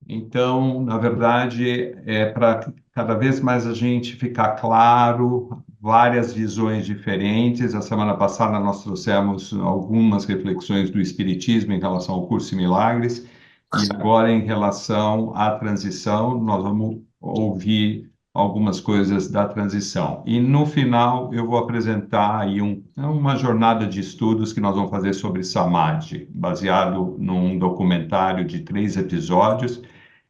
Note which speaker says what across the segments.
Speaker 1: Então, na verdade, é para cada vez mais a gente ficar claro, várias visões diferentes. A semana passada nós trouxemos algumas reflexões do Espiritismo em relação ao Curso em Milagres, e agora em relação à transição, nós vamos ouvir algumas coisas da transição. E no final eu vou apresentar aí uma jornada de estudos que nós vamos fazer sobre Samadhi, baseado num documentário de 3 episódios,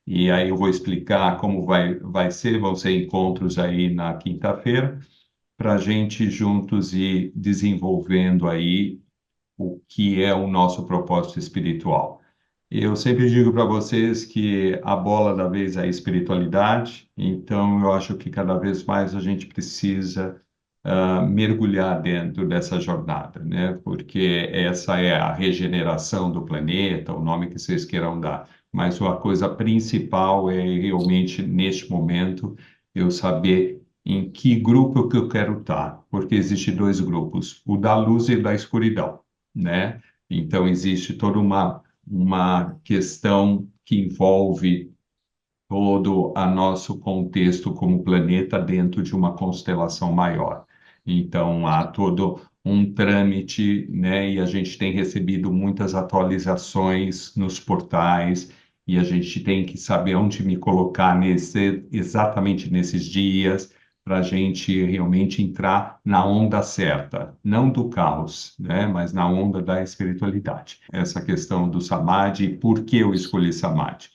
Speaker 1: e aí eu vou explicar como vai ser, vão ser encontros aí na quinta-feira, para a gente juntos ir desenvolvendo aí o que é o nosso propósito espiritual. Eu sempre digo para vocês que a bola da vez é a espiritualidade, então eu acho que cada vez mais a gente precisa mergulhar dentro dessa jornada, né? Porque essa é a regeneração do planeta, o nome que vocês queiram dar. Mas a coisa principal é realmente, neste momento, eu saber em que grupo que eu quero estar, porque existem dois grupos, o da luz e o da escuridão, né? Então, existe toda uma questão que envolve todo o nosso contexto como planeta dentro de uma constelação maior. Então, há todo um trâmite, né? E a gente tem recebido muitas atualizações nos portais, e a gente tem que saber onde me colocar exatamente nesses dias, para a gente realmente entrar na onda certa, não do caos, né? Mas na onda da espiritualidade. Essa questão do Samadhi, por que eu escolhi Samadhi?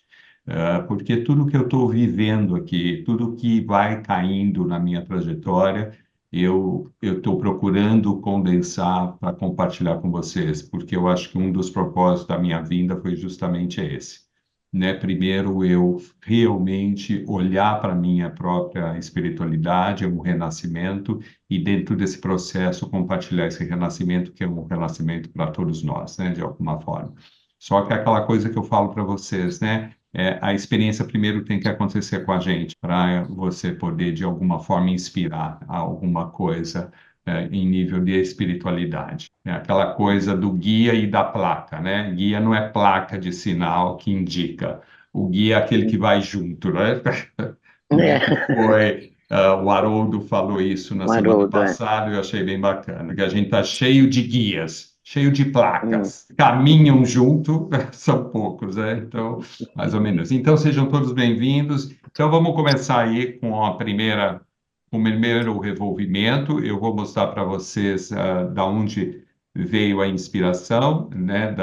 Speaker 1: Porque tudo que eu estou vivendo aqui, tudo que vai caindo na minha trajetória, eu estou procurando condensar para compartilhar com vocês, porque eu acho que um dos propósitos da minha vinda foi justamente esse, né? Primeiro, eu realmente olhar para a minha própria espiritualidade, um renascimento, e dentro desse processo compartilhar esse renascimento, que é um renascimento para todos nós, né? De alguma forma. Só que é aquela coisa que eu falo para vocês, né? A experiência primeiro tem que acontecer com a gente, para você poder, de alguma forma, inspirar alguma coisa em nível de espiritualidade. É aquela coisa do guia e da placa, né? Guia não é placa de sinal que indica, o guia é aquele que vai junto, né? Né?
Speaker 2: É,
Speaker 1: O Haroldo falou isso na
Speaker 2: um
Speaker 1: semana
Speaker 2: Haroldo, é.
Speaker 1: passada, eu achei bem bacana, que a gente está cheio de guias, cheio de
Speaker 2: Hum.
Speaker 1: placas, caminham junto, são poucos, né? Então, mais ou menos. Então, sejam todos bem-vindos. Então, vamos começar aí com o primeiro revolvimento. Eu vou mostrar para vocês da onde veio a inspiração, né?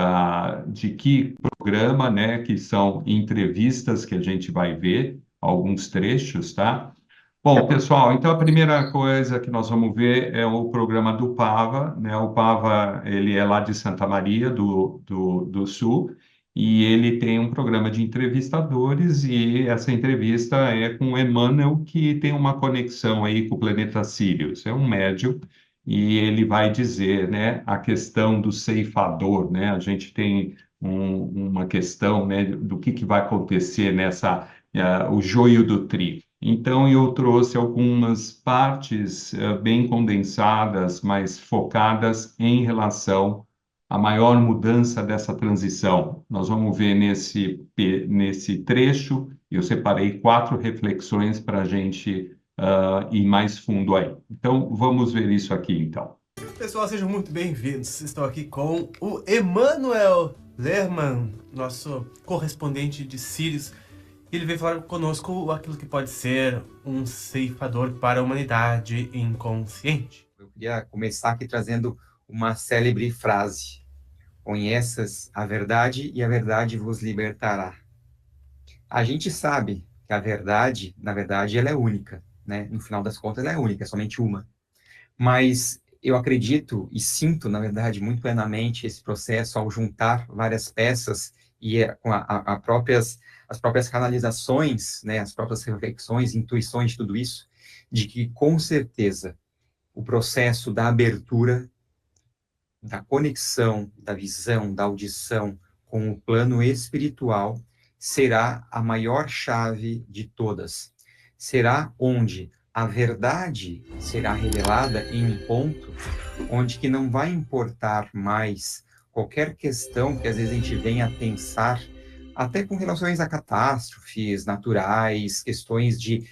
Speaker 1: De que programa, né? Que são entrevistas que a gente vai ver alguns trechos, tá? Bom, pessoal, então a primeira coisa que nós vamos ver é o programa do Pava, né? O Pava, ele é lá de Santa Maria do Sul, e ele tem um programa de entrevistadores, e essa entrevista é com o Emmanuel, que tem uma conexão aí com o planeta Sirius. É um médium, e ele vai dizer, né, a questão do ceifador, né? A gente tem uma questão, né, do que vai acontecer nessa o joio do trigo. Então, eu trouxe algumas partes bem condensadas, mas focadas em relação à maior mudança dessa transição. Nós vamos ver nesse trecho, eu separei 4 reflexões para a gente ir mais fundo aí. Então, vamos ver isso aqui, então.
Speaker 3: Pessoal, sejam muito bem-vindos. Estou aqui com o Emanuel Lerman, nosso correspondente de Sirius. Ele veio falar conosco aquilo que pode ser um ceifador para a humanidade inconsciente.
Speaker 4: Eu queria começar aqui trazendo uma célebre frase: conheças a verdade e a verdade vos libertará. A gente sabe que a verdade, na verdade, ela é única, né? No final das contas, ela é única, é somente uma. Mas eu acredito e sinto, na verdade, muito plenamente esse processo ao juntar várias peças e com as próprias canalizações, né, as próprias reflexões, intuições de tudo isso, de que, com certeza, o processo da abertura, da conexão, da visão, da audição com o plano espiritual será a maior chave de todas. Será onde a verdade será revelada em um ponto onde que não vai importar mais qualquer questão que às vezes a gente venha a pensar até com relações a catástrofes naturais, questões de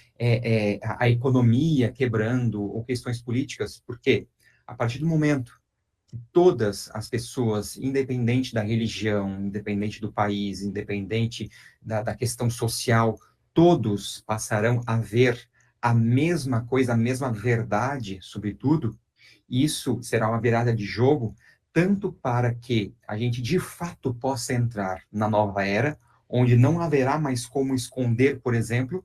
Speaker 4: a economia quebrando, ou questões políticas, porque a partir do momento que todas as pessoas, independente da religião, independente do país, independente da questão social, todos passarão a ver a mesma coisa, a mesma verdade sobre tudo, isso será uma virada de jogo, tanto para que a gente de fato possa entrar na nova era, onde não haverá mais como esconder, por exemplo,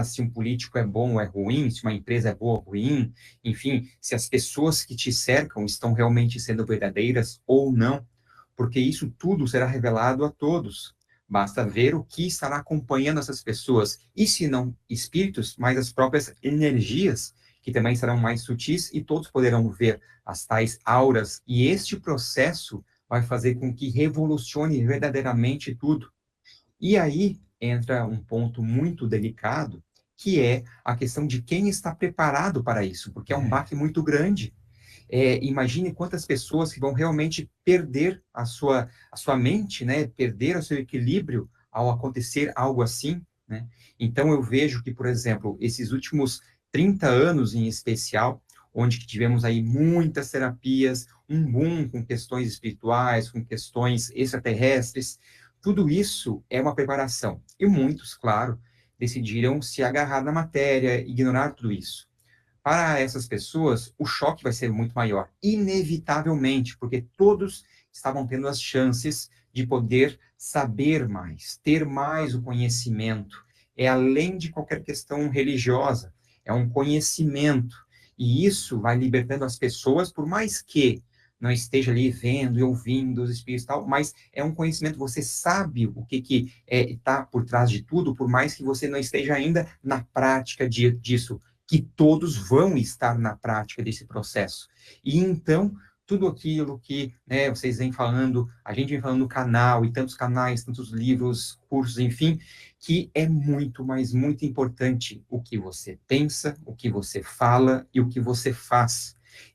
Speaker 4: se um político é bom ou é ruim, se uma empresa é boa ou ruim, enfim, se as pessoas que te cercam estão realmente sendo verdadeiras ou não, porque isso tudo será revelado a todos. Basta ver o que estará acompanhando essas pessoas, e se não espíritos, mas as próprias energias, que também serão mais sutis, e todos poderão ver as tais auras, e este processo vai fazer com que revolucione verdadeiramente tudo. E aí entra um ponto muito delicado, que é a questão de quem está preparado para isso, porque é um baque muito grande. Imagine quantas pessoas que vão realmente perder a sua mente, né? Perder o seu equilíbrio ao acontecer algo assim, né? Então, eu vejo que, por exemplo, esses últimos 30 anos em especial, onde tivemos aí muitas terapias, um boom com questões espirituais, com questões extraterrestres, tudo isso é uma preparação. E muitos, claro, decidiram se agarrar na matéria, ignorar tudo isso. Para essas pessoas, o choque vai ser muito maior, inevitavelmente, porque todos estavam tendo as chances de poder saber mais, ter mais o conhecimento. É além de qualquer questão religiosa, é um conhecimento. E isso vai libertando as pessoas, por mais que não esteja ali vendo e ouvindo os espíritos e tal, mas é um conhecimento, você sabe o que está por trás de tudo, por mais que você não esteja ainda na prática disso, que todos vão estar na prática desse processo. E então, tudo aquilo que vocês vêm falando, a gente vem falando no canal, e tantos canais, tantos livros, cursos, enfim, que é muito, mas muito importante o que você pensa, o que você fala e o que você faz.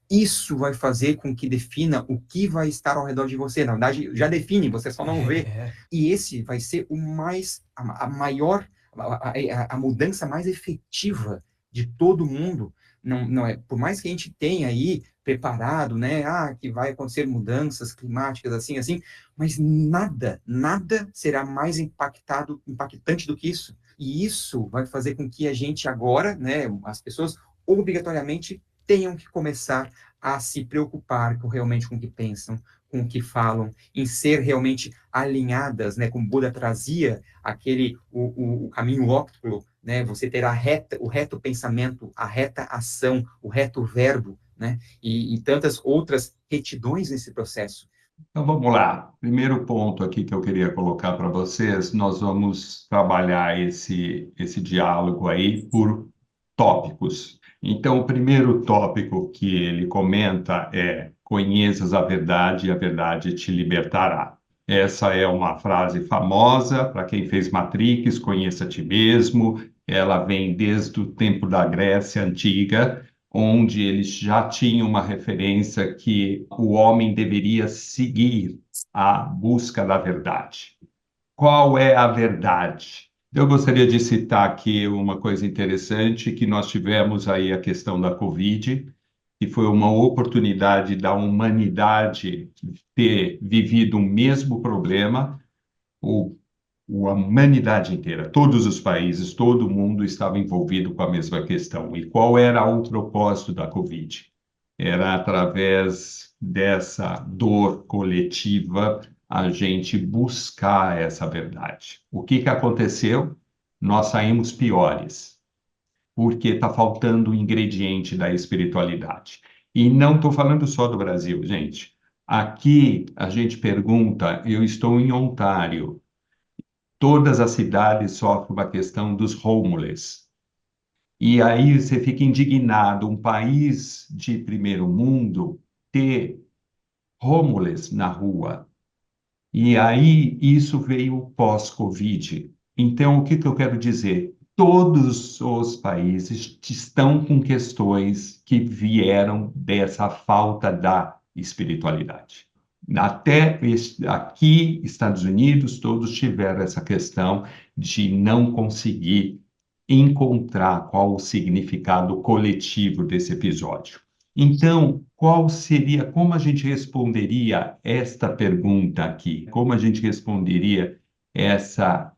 Speaker 4: Isso vai fazer com que defina o que vai estar ao redor de você. Na verdade, já define, você só não vê. E esse vai ser a maior, a mudança mais efetiva de todo mundo. Não é, por mais que a gente tenha aí preparado, né, que vai acontecer mudanças climáticas assim, mas nada será mais impactante do que isso. E isso vai fazer com que a gente agora, né, as pessoas obrigatoriamente tenham que começar a se preocupar realmente com o que pensam, com o que falam, em ser realmente alinhadas, né, como Buda trazia o caminho óptimo, né, você ter o reto pensamento, a reta ação, o reto verbo, né, e tantas outras retidões nesse processo.
Speaker 1: Então vamos lá. Primeiro ponto aqui que eu queria colocar para vocês, nós vamos trabalhar esse diálogo aí por tópicos. Então, o primeiro tópico que ele comenta é: conheças a verdade e a verdade te libertará. Essa é uma frase famosa para quem fez Matrix, conheça a ti mesmo. Ela vem desde o tempo da Grécia Antiga, onde eles já tinham uma referência que o homem deveria seguir a busca da verdade. Qual é a verdade? Eu gostaria de citar aqui uma coisa interessante, que nós tivemos aí a questão da Covid, que foi uma oportunidade da humanidade ter vivido o mesmo problema, a humanidade inteira, todos os países, todo mundo estava envolvido com a mesma questão. E qual era o propósito da Covid? Era, através dessa dor coletiva, a gente buscar essa verdade. O que aconteceu? Nós saímos piores, porque está faltando o ingrediente da espiritualidade. E não estou falando só do Brasil, gente. Aqui a gente pergunta, eu estou em Ontário, todas as cidades sofrem uma questão dos homeless. E aí você fica indignado, um país de primeiro mundo ter homeless na rua. E aí isso veio pós-Covid. Então, o que eu quero dizer? Todos os países estão com questões que vieram dessa falta da espiritualidade. Até aqui, Estados Unidos, todos tiveram essa questão de não conseguir encontrar qual o significado coletivo desse episódio. Então, como a gente responderia esta pergunta aqui? Como a gente responderia essa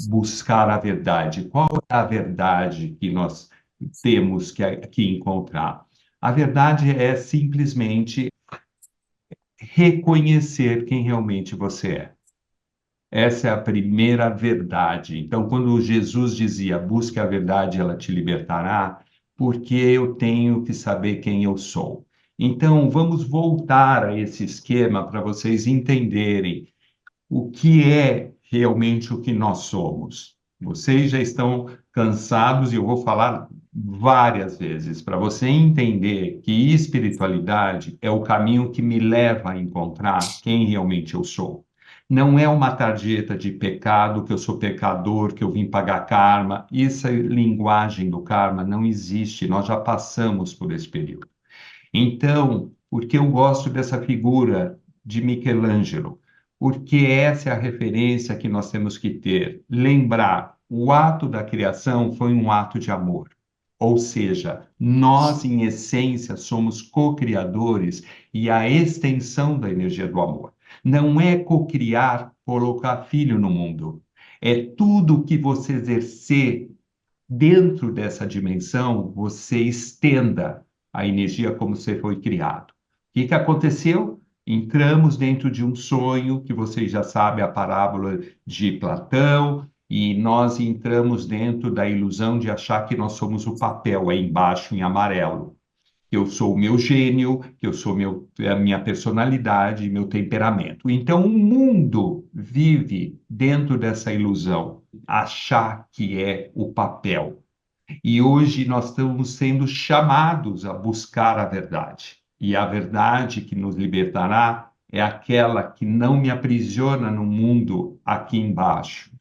Speaker 1: buscar a verdade? Qual é a verdade que nós temos que encontrar? A verdade é simplesmente reconhecer quem realmente você é. Essa é a primeira verdade. Então, quando Jesus dizia, busque a verdade, ela te libertará, porque eu tenho que saber quem eu sou. Então, vamos voltar a esse esquema para vocês entenderem o que é realmente o que nós somos. Vocês já estão cansados, e eu vou falar várias vezes, para você entender que espiritualidade é o caminho que me leva a encontrar quem realmente eu sou. Não é uma tarjeta de pecado, que eu sou pecador, que eu vim pagar karma. Essa linguagem do karma não existe, nós já passamos por esse período. Então, por que eu gosto dessa figura de Michelangelo? Porque essa é a referência que nós temos que ter. Lembrar, o ato da criação foi um ato de amor. Ou seja, nós, em essência, somos co-criadores e a extensão da energia do amor. Não é co-criar, colocar filho no mundo. É tudo que você exercer dentro dessa dimensão, você estenda a energia como você foi criado. O que aconteceu? Entramos dentro de um sonho, que vocês já sabem, a parábola de Platão, e nós entramos dentro da ilusão de achar que nós somos o papel aí embaixo em amarelo. Que eu sou o meu gênio, que eu sou a minha personalidade, meu temperamento. Então, o mundo vive dentro dessa ilusão, achar que é o papel. E hoje nós estamos sendo chamados a buscar a verdade. E a verdade que nos libertará é aquela que não me aprisiona no mundo aqui embaixo,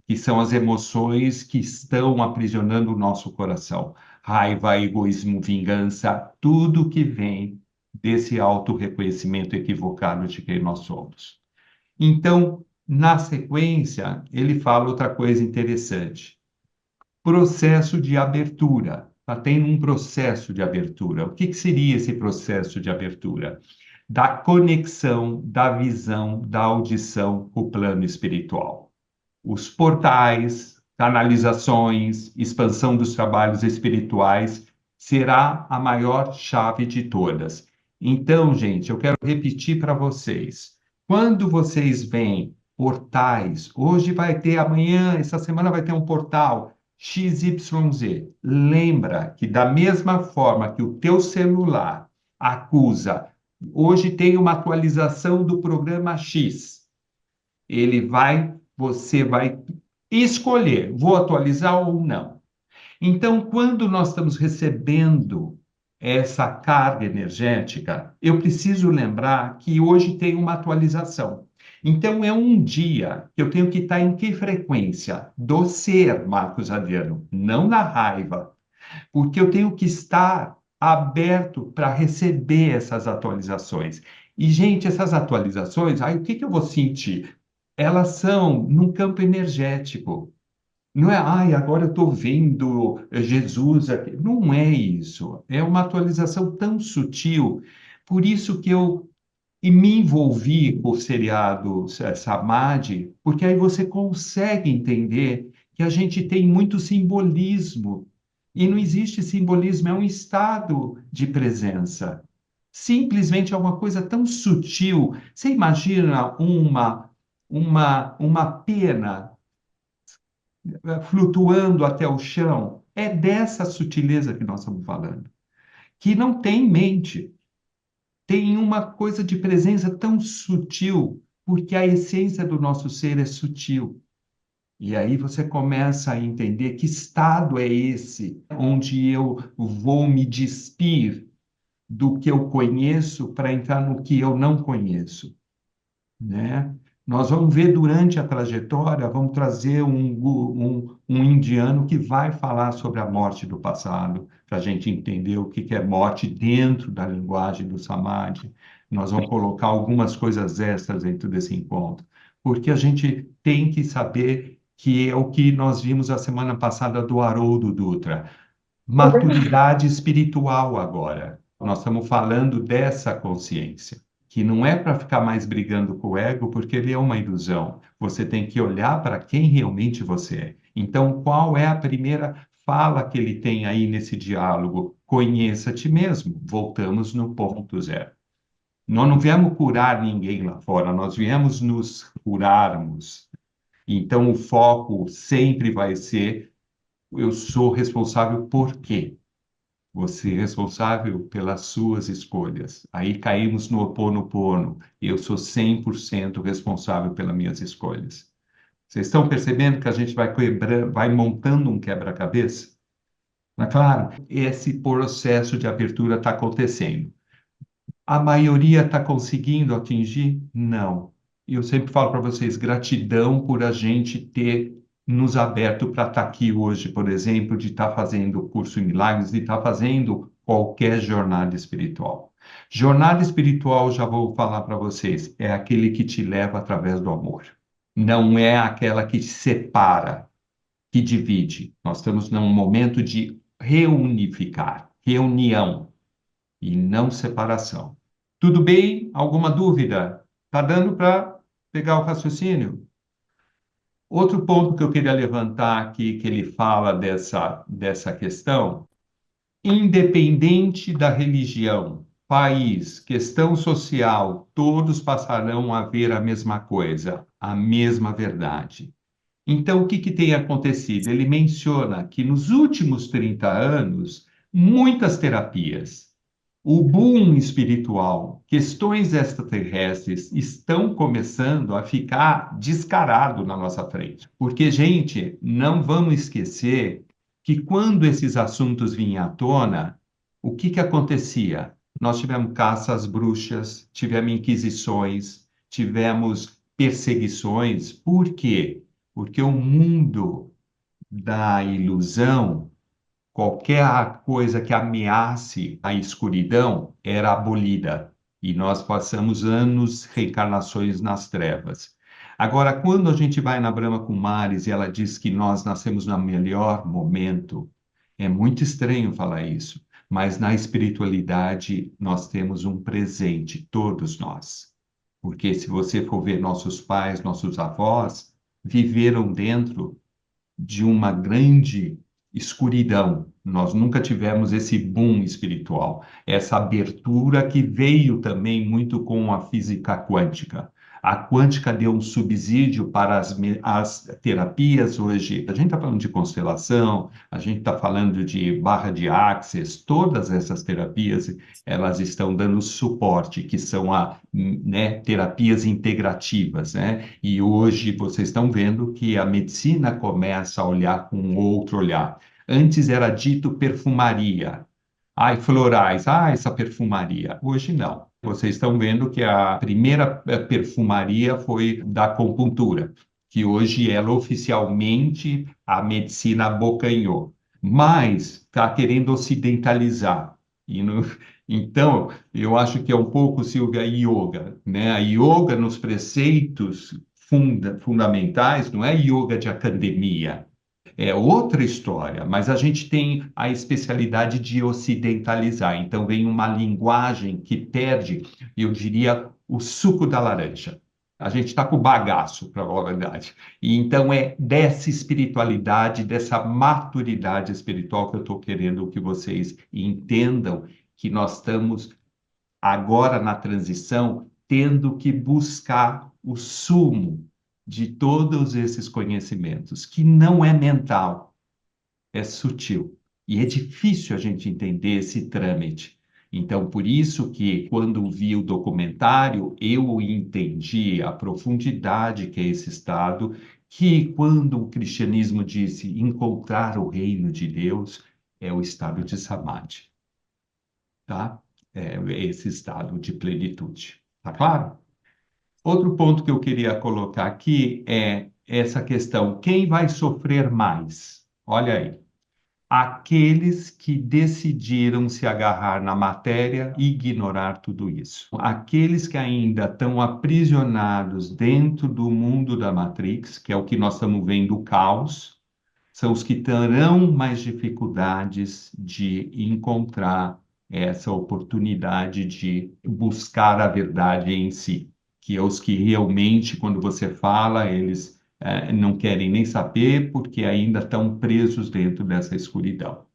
Speaker 1: que são as emoções que estão aprisionando o nosso coração. Raiva, egoísmo, vingança, tudo que vem desse auto-reconhecimento equivocado de quem nós somos. Então, na sequência, ele fala outra coisa interessante. Processo de abertura. Está tendo um processo de abertura. O que seria esse processo de abertura? Da conexão, da visão, da audição com o plano espiritual. Os portais, canalizações, expansão dos trabalhos espirituais será a maior chave de todas. Então, gente, eu quero repetir para vocês. Quando vocês veem portais, hoje vai ter, amanhã, essa semana vai ter um portal XYZ. Lembra que da mesma forma que o teu celular acusa, hoje tem uma atualização do programa X, você vai escolher, vou atualizar ou não. Então, quando nós estamos recebendo essa carga energética, eu preciso lembrar que hoje tem uma atualização. Então, é um dia que eu tenho que estar em que frequência? Do ser, Marcos Adriano, não na raiva. Porque eu tenho que estar aberto para receber essas atualizações. E, gente, essas atualizações, aí o que eu vou sentir? Elas são num campo energético. Não é, ai, agora eu estou vendo Jesus aqui. Não é isso. É uma atualização tão sutil. Por isso que eu me envolvi com o seriado Samadhi, porque aí você consegue entender que a gente tem muito simbolismo. E não existe simbolismo, é um estado de presença. Simplesmente é uma coisa tão sutil. Você imagina uma pena flutuando até o chão? É dessa sutileza que nós estamos falando. Que não tem mente. Tem uma coisa de presença tão sutil, porque a essência do nosso ser é sutil. E aí você começa a entender que estado é esse, onde eu vou me despir do que eu conheço para entrar no que eu não conheço, né? Nós vamos ver durante a trajetória, vamos trazer um indiano que vai falar sobre a morte do passado, para a gente entender o que é morte dentro da linguagem do Samadhi, Nós vamos colocar algumas coisas extras dentro desse encontro, porque a gente tem que saber que é o que nós vimos a semana passada do Haroldo Dutra. Maturidade espiritual agora. Nós estamos falando dessa consciência, que não é para ficar mais brigando com o ego, porque ele é uma ilusão. Você tem que olhar para quem realmente você é. Então, qual é a primeira fala que ele tem aí nesse diálogo? Conheça a ti mesmo. Voltamos no ponto zero. Nós não viemos curar ninguém lá fora, nós viemos nos curarmos. Então, o foco sempre vai ser: eu sou responsável por quê? Você é responsável pelas suas escolhas. Aí caímos no Ho Oponopono. Eu sou 100% responsável pelas minhas escolhas. Vocês estão percebendo que a gente vai vai montando um quebra-cabeça? Mas, claro, esse processo de abertura está acontecendo. A maioria está conseguindo atingir? Não. E eu sempre falo para vocês, gratidão por a gente ter nos aberto para estar aqui hoje, por exemplo, de estar fazendo o curso em Milagres, de estar fazendo qualquer jornada espiritual. Jornada espiritual, já vou falar para vocês, é aquele que te leva através do amor. Não é aquela que separa, que divide. Nós estamos num momento de reunificar, reunião e não separação. Tudo bem? Alguma dúvida? Está dando para pegar o raciocínio? Outro ponto que eu queria levantar aqui, que ele fala dessa questão, independente da religião, país, questão social, todos passarão a ver a mesma coisa, a mesma verdade. Então, o que que tem acontecido? Ele menciona que nos últimos 30 anos, muitas terapias, o boom espiritual, questões extraterrestres estão começando a ficar descarado na nossa frente. Porque, gente, não vamos esquecer que quando esses assuntos vinham à tona, o que que acontecia? Nós tivemos caça às bruxas, tivemos inquisições, tivemos perseguições. Por quê? Porque o mundo da ilusão, qualquer coisa que ameace a escuridão era abolida. E nós passamos anos, reencarnações nas trevas. Agora, quando a gente vai na Brahma Kumaris e ela diz que nós nascemos no melhor momento, é muito estranho falar isso, mas na espiritualidade nós temos um presente, todos nós. Porque se você for ver nossos pais, nossos avós, viveram dentro de uma grande escuridão. Nós nunca tivemos esse boom espiritual, essa abertura que veio também muito com a física quântica. A quântica deu um subsídio para as terapias hoje. A gente está falando de constelação, a gente está falando de barra de Access, todas essas terapias, elas estão dando suporte, que são né, terapias integrativas, né? E hoje vocês estão vendo que a medicina começa a olhar com um outro olhar. Antes era dito perfumaria. Ai, florais, essa perfumaria. Hoje não. Vocês estão vendo que a primeira perfumaria foi da acupuntura, que hoje ela oficialmente a medicina abocanhou. Mas está querendo ocidentalizar. Então, eu acho que é um pouco, Silvia, a yoga, né? A yoga nos preceitos fundamentais não é yoga de academia, é outra história, mas a gente tem a especialidade de ocidentalizar. Então, vem uma linguagem que perde, eu diria, o suco da laranja. A gente está com o bagaço, para falar a verdade. E então é dessa espiritualidade, dessa maturidade espiritual que eu estou querendo que vocês entendam que nós estamos agora na transição tendo que buscar o sumo de todos esses conhecimentos, que não é mental, é sutil. E é difícil a gente entender esse trâmite. Então, por isso que, quando vi o documentário, eu entendi a profundidade que é esse estado, que quando o cristianismo disse encontrar o reino de Deus, é o estado de samadhi, tá? É esse estado de plenitude. Tá claro? Outro ponto que eu queria colocar aqui é essa questão: quem vai sofrer mais? Olha aí. aqueles que decidiram se agarrar na matéria e ignorar tudo isso. Aqueles que ainda estão aprisionados dentro do mundo da Matrix, que é o que nós estamos vendo, o caos, são os que terão mais dificuldades de encontrar essa oportunidade de buscar a verdade em si, que é os que realmente, quando você fala, eles não querem nem saber porque ainda estão presos dentro dessa escuridão.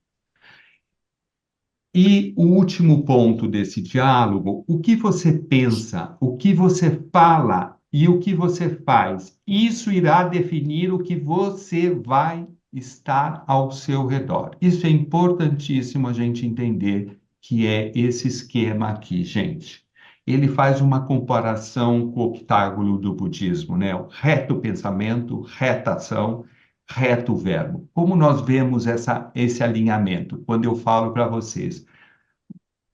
Speaker 1: E o último ponto desse diálogo, o que você pensa, o que você fala e o que você faz, isso irá definir o que você vai estar ao seu redor. Isso é importantíssimo a gente entender que é esse esquema aqui, gente. Ele faz uma comparação com o octágono do budismo, né? O reto pensamento, reta ação, reto verbo. Como nós vemos esse alinhamento? Quando eu falo para vocês,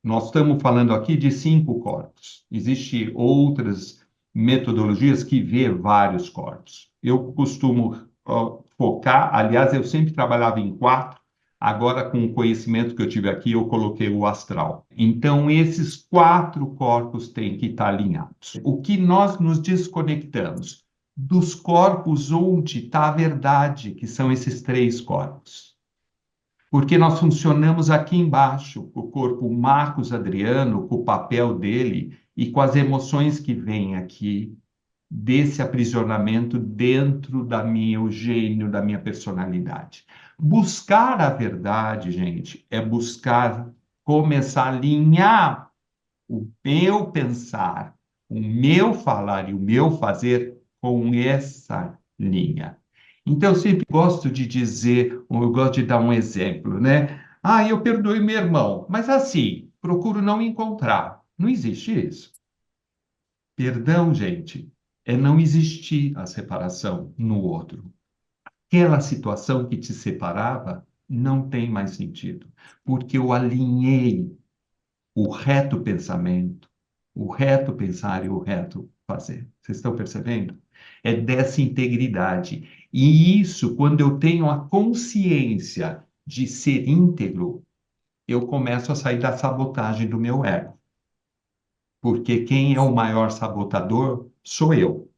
Speaker 1: nós estamos falando aqui de 5 corpos. Existem outras metodologias que vê vários corpos. Eu costumo focar, aliás, eu sempre trabalhava em 4, agora com o conhecimento que eu tive aqui, eu coloquei o astral. Então, esses 4 corpos têm que estar alinhados. O que nós nos desconectamos? Dos corpos onde está a verdade, que são esses 3 corpos. Porque nós funcionamos aqui embaixo, o corpo Marcos Adriano, com o papel dele e com as emoções que vêm aqui desse aprisionamento dentro da minha gênio, da minha personalidade. Buscar a verdade, gente, é buscar começar a alinhar o meu pensar, o meu falar e o meu fazer com essa linha. Então, eu sempre gosto de dizer, ou eu gosto de dar um exemplo, né? Ah, eu perdoei meu irmão, mas assim, procuro não encontrar. Não existe isso. Perdão, gente, é não existir a separação no outro. Aquela situação que te separava não tem mais sentido, porque eu alinhei o reto pensamento, o reto pensar e o reto fazer. Vocês estão percebendo? É dessa integridade. E isso, quando eu tenho a consciência de ser íntegro, eu começo a sair da sabotagem do meu ego. Porque quem é o maior sabotador sou eu.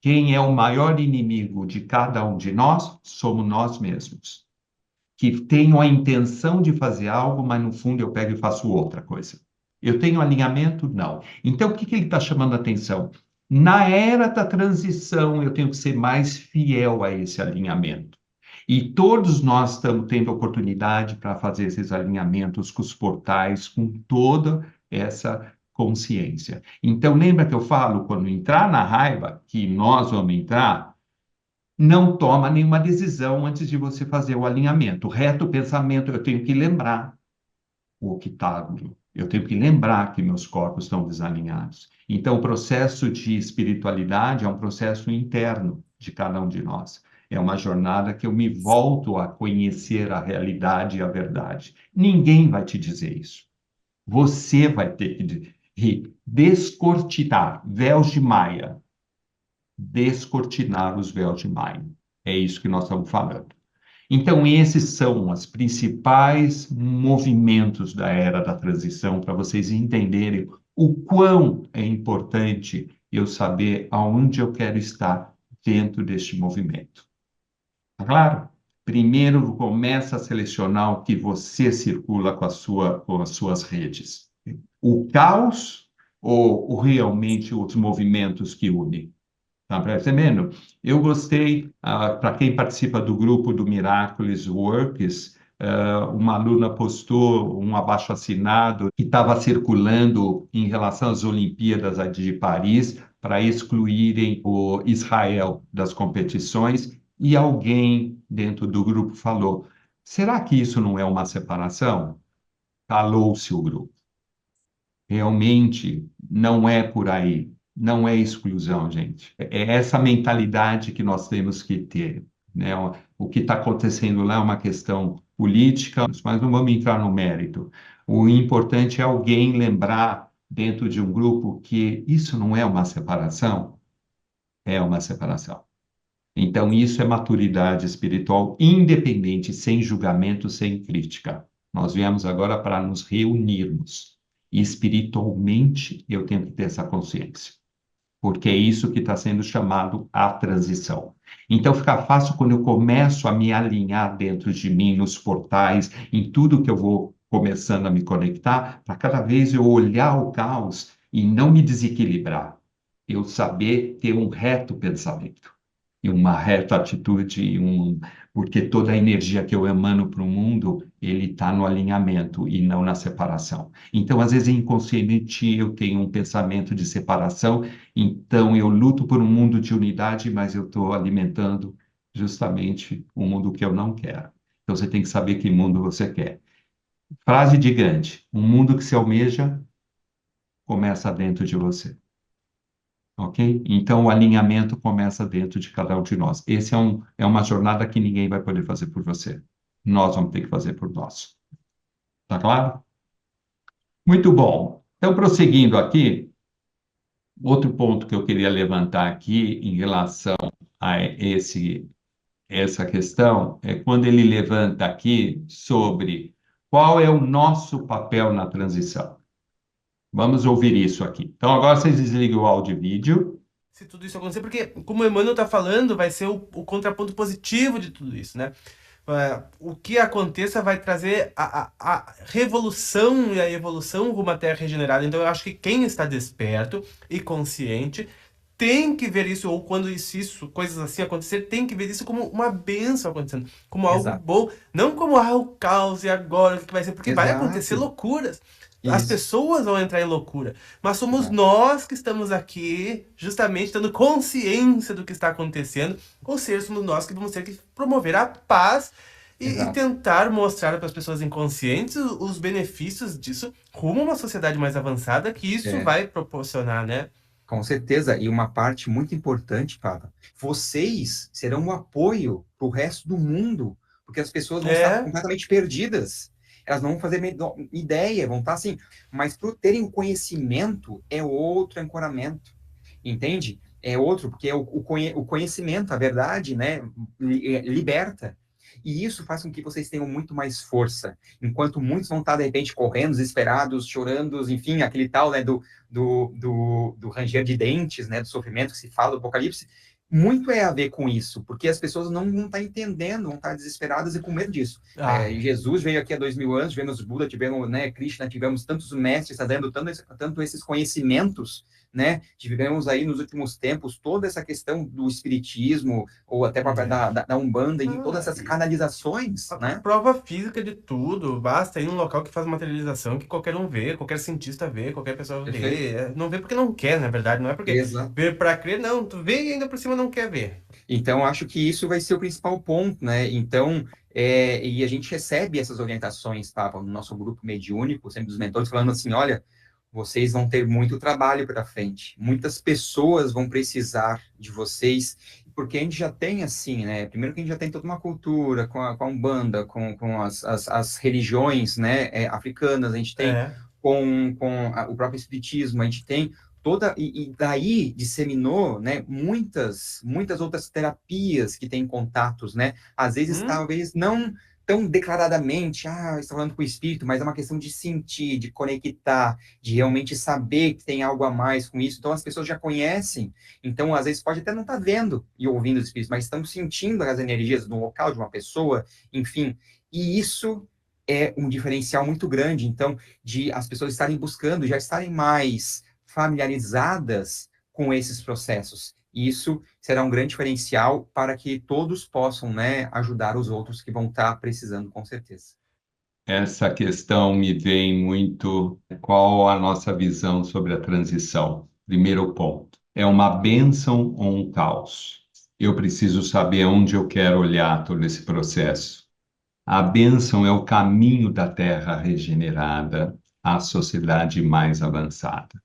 Speaker 1: Quem é o maior inimigo de cada um de nós somos nós mesmos. Que tenho a intenção de fazer algo, mas no fundo eu pego e faço outra coisa. Eu tenho alinhamento? Não. Então, o que ele está chamando a atenção? Na era da transição, eu tenho que ser mais fiel a esse alinhamento. E todos nós estamos tendo oportunidade para fazer esses alinhamentos com os portais, com toda essa consciência. Então, lembra que eu falo, quando entrar na raiva, que nós vamos entrar, não toma nenhuma decisão antes de você fazer o alinhamento. O reto pensamento, eu tenho que lembrar o octágono. Eu tenho que lembrar que meus corpos estão desalinhados. Então, o processo de espiritualidade é um processo interno de cada um de nós. É uma jornada que eu me volto a conhecer a realidade e a verdade. Ninguém vai te dizer isso. Você vai ter que descortinar véus de Maia. Descortinar os véus de Maia. É isso que nós estamos falando. Então, esses são os principais movimentos da era da transição, para vocês entenderem o quão é importante eu saber aonde eu quero estar dentro deste movimento. Tá claro? Primeiro, começa a selecionar o que você circula com as suas redes. O caos ou realmente os movimentos que unem? Tá percebendo? Eu gostei, para quem participa do grupo do Miraculous Works, uma aluna postou um abaixo-assinado que estava circulando em relação às Olimpíadas de Paris para excluírem o Israel das competições, e alguém dentro do grupo falou: será que isso não é uma separação? Calou-se o grupo. Realmente não é por aí. Não é exclusão, gente. É essa mentalidade que nós temos que ter, né? O que está acontecendo lá é uma questão política, mas não vamos entrar no mérito. O importante é alguém lembrar dentro de um grupo que isso não é uma separação, é uma separação. Então, isso é maturidade espiritual independente, sem julgamento, sem crítica. Nós viemos agora para nos reunirmos. E espiritualmente, eu tenho que ter essa consciência, porque é isso que está sendo chamado a transição. Então, fica fácil quando eu começo a me alinhar dentro de mim, nos portais, em tudo que eu vou começando a me conectar, para cada vez eu olhar o caos e não me desequilibrar. Eu saber ter um reto pensamento e uma reta atitude, porque toda a energia que eu emano para o mundo, ele está no alinhamento e não na separação. Então, às vezes, inconscientemente, eu tenho um pensamento de separação, então eu luto por um mundo de unidade, mas eu estou alimentando justamente um mundo que eu não quero. Então, você tem que saber que mundo você quer. Frase de Gandhi: um mundo que se almeja começa dentro de você. Ok? Então, o alinhamento começa dentro de cada um de nós. Esse é uma jornada que ninguém vai poder fazer por você. Nós vamos ter que fazer por nós. Tá claro? Muito bom. Então, prosseguindo aqui, outro ponto que eu queria levantar aqui em relação a essa questão é quando ele levanta aqui sobre qual é o nosso papel na transição. Vamos ouvir isso aqui. Então, agora vocês desligam o áudio e vídeo.
Speaker 3: Se tudo isso acontecer, porque, como o Emmanuel tá falando, vai ser o contraponto positivo de tudo isso, né? O que aconteça vai trazer a revolução e a evolução rumo à Terra regenerada. Então, eu acho que quem está desperto e consciente tem que ver isso, ou quando coisas assim acontecer, tem que ver isso como uma bênção acontecendo, como algo
Speaker 4: Exato.
Speaker 3: bom, não como o caos e agora o que vai ser, porque vai acontecer
Speaker 4: Exato.
Speaker 3: loucuras. As
Speaker 4: Isso.
Speaker 3: pessoas vão entrar em loucura, mas somos
Speaker 4: Exato.
Speaker 3: nós que estamos aqui justamente tendo consciência do que está acontecendo, ou seja, somos nós que vamos ter que promover a paz e
Speaker 4: Exato.
Speaker 3: tentar mostrar para as pessoas inconscientes os benefícios disso rumo a uma sociedade mais avançada que isso vai proporcionar, né?
Speaker 4: Com certeza, e uma parte muito importante, Papa, vocês serão um apoio para o resto do mundo, porque as pessoas vão estar completamente perdidas, elas não vão fazer ideia, vão estar assim, mas por terem o conhecimento é outro ancoramento, entende? É outro, porque o conhecimento, a verdade, né, liberta. E isso faz com que vocês tenham muito mais força. Enquanto muitos vão estar, de repente, correndo, desesperados, chorando, enfim, aquele tal, né, do ranger de dentes, né, do sofrimento que se fala do Apocalipse, muito é a ver com isso, porque as pessoas não vão estar entendendo, vão estar desesperadas e com medo disso. Jesus veio aqui há 2000 anos, tivemos Buda, tivemos, né, Krishna, tivemos tantos mestres trazendo tanto esses conhecimentos, né? Tivemos aí nos últimos tempos toda essa questão do espiritismo, ou até da Umbanda, e todas essas canalizações, né?
Speaker 3: Prova física de tudo, basta ir num local que faz materialização, que qualquer um vê, qualquer cientista vê, qualquer pessoa vê. Não vê porque não quer, na verdade, não é porque ver para crer, não, tu vê e ainda por cima não quer ver.
Speaker 4: Então, acho que isso vai ser o principal ponto, né? Então, e a gente recebe essas orientações, tá, no nosso grupo mediúnico, sempre dos mentores, falando assim, olha, vocês vão ter muito trabalho para frente, muitas pessoas vão precisar de vocês, porque a gente já tem assim, né? Primeiro que a gente já tem toda uma cultura com a Umbanda, com as religiões, né, africanas, a gente tem com o próprio espiritismo, a gente tem e daí disseminou, né, muitas outras terapias que têm contatos, né? Às vezes, talvez não tão declaradamente, está falando com o espírito, mas é uma questão de sentir, de conectar, de realmente saber que tem algo a mais com isso. Então, as pessoas já conhecem, então, às vezes, pode até não estar vendo e ouvindo os espíritos, mas estão sentindo as energias do local, de uma pessoa, enfim. E isso é um diferencial muito grande, então, de as pessoas estarem buscando, já estarem mais familiarizadas com esses processos. E isso será um grande diferencial para que todos possam, né, ajudar os outros que vão estar precisando, com certeza.
Speaker 1: Essa questão me vem muito. Qual a nossa visão sobre a transição? Primeiro ponto. É uma bênção ou um caos? Eu preciso saber onde eu quero olhar todo esse processo. A bênção é o caminho da Terra regenerada à sociedade mais avançada.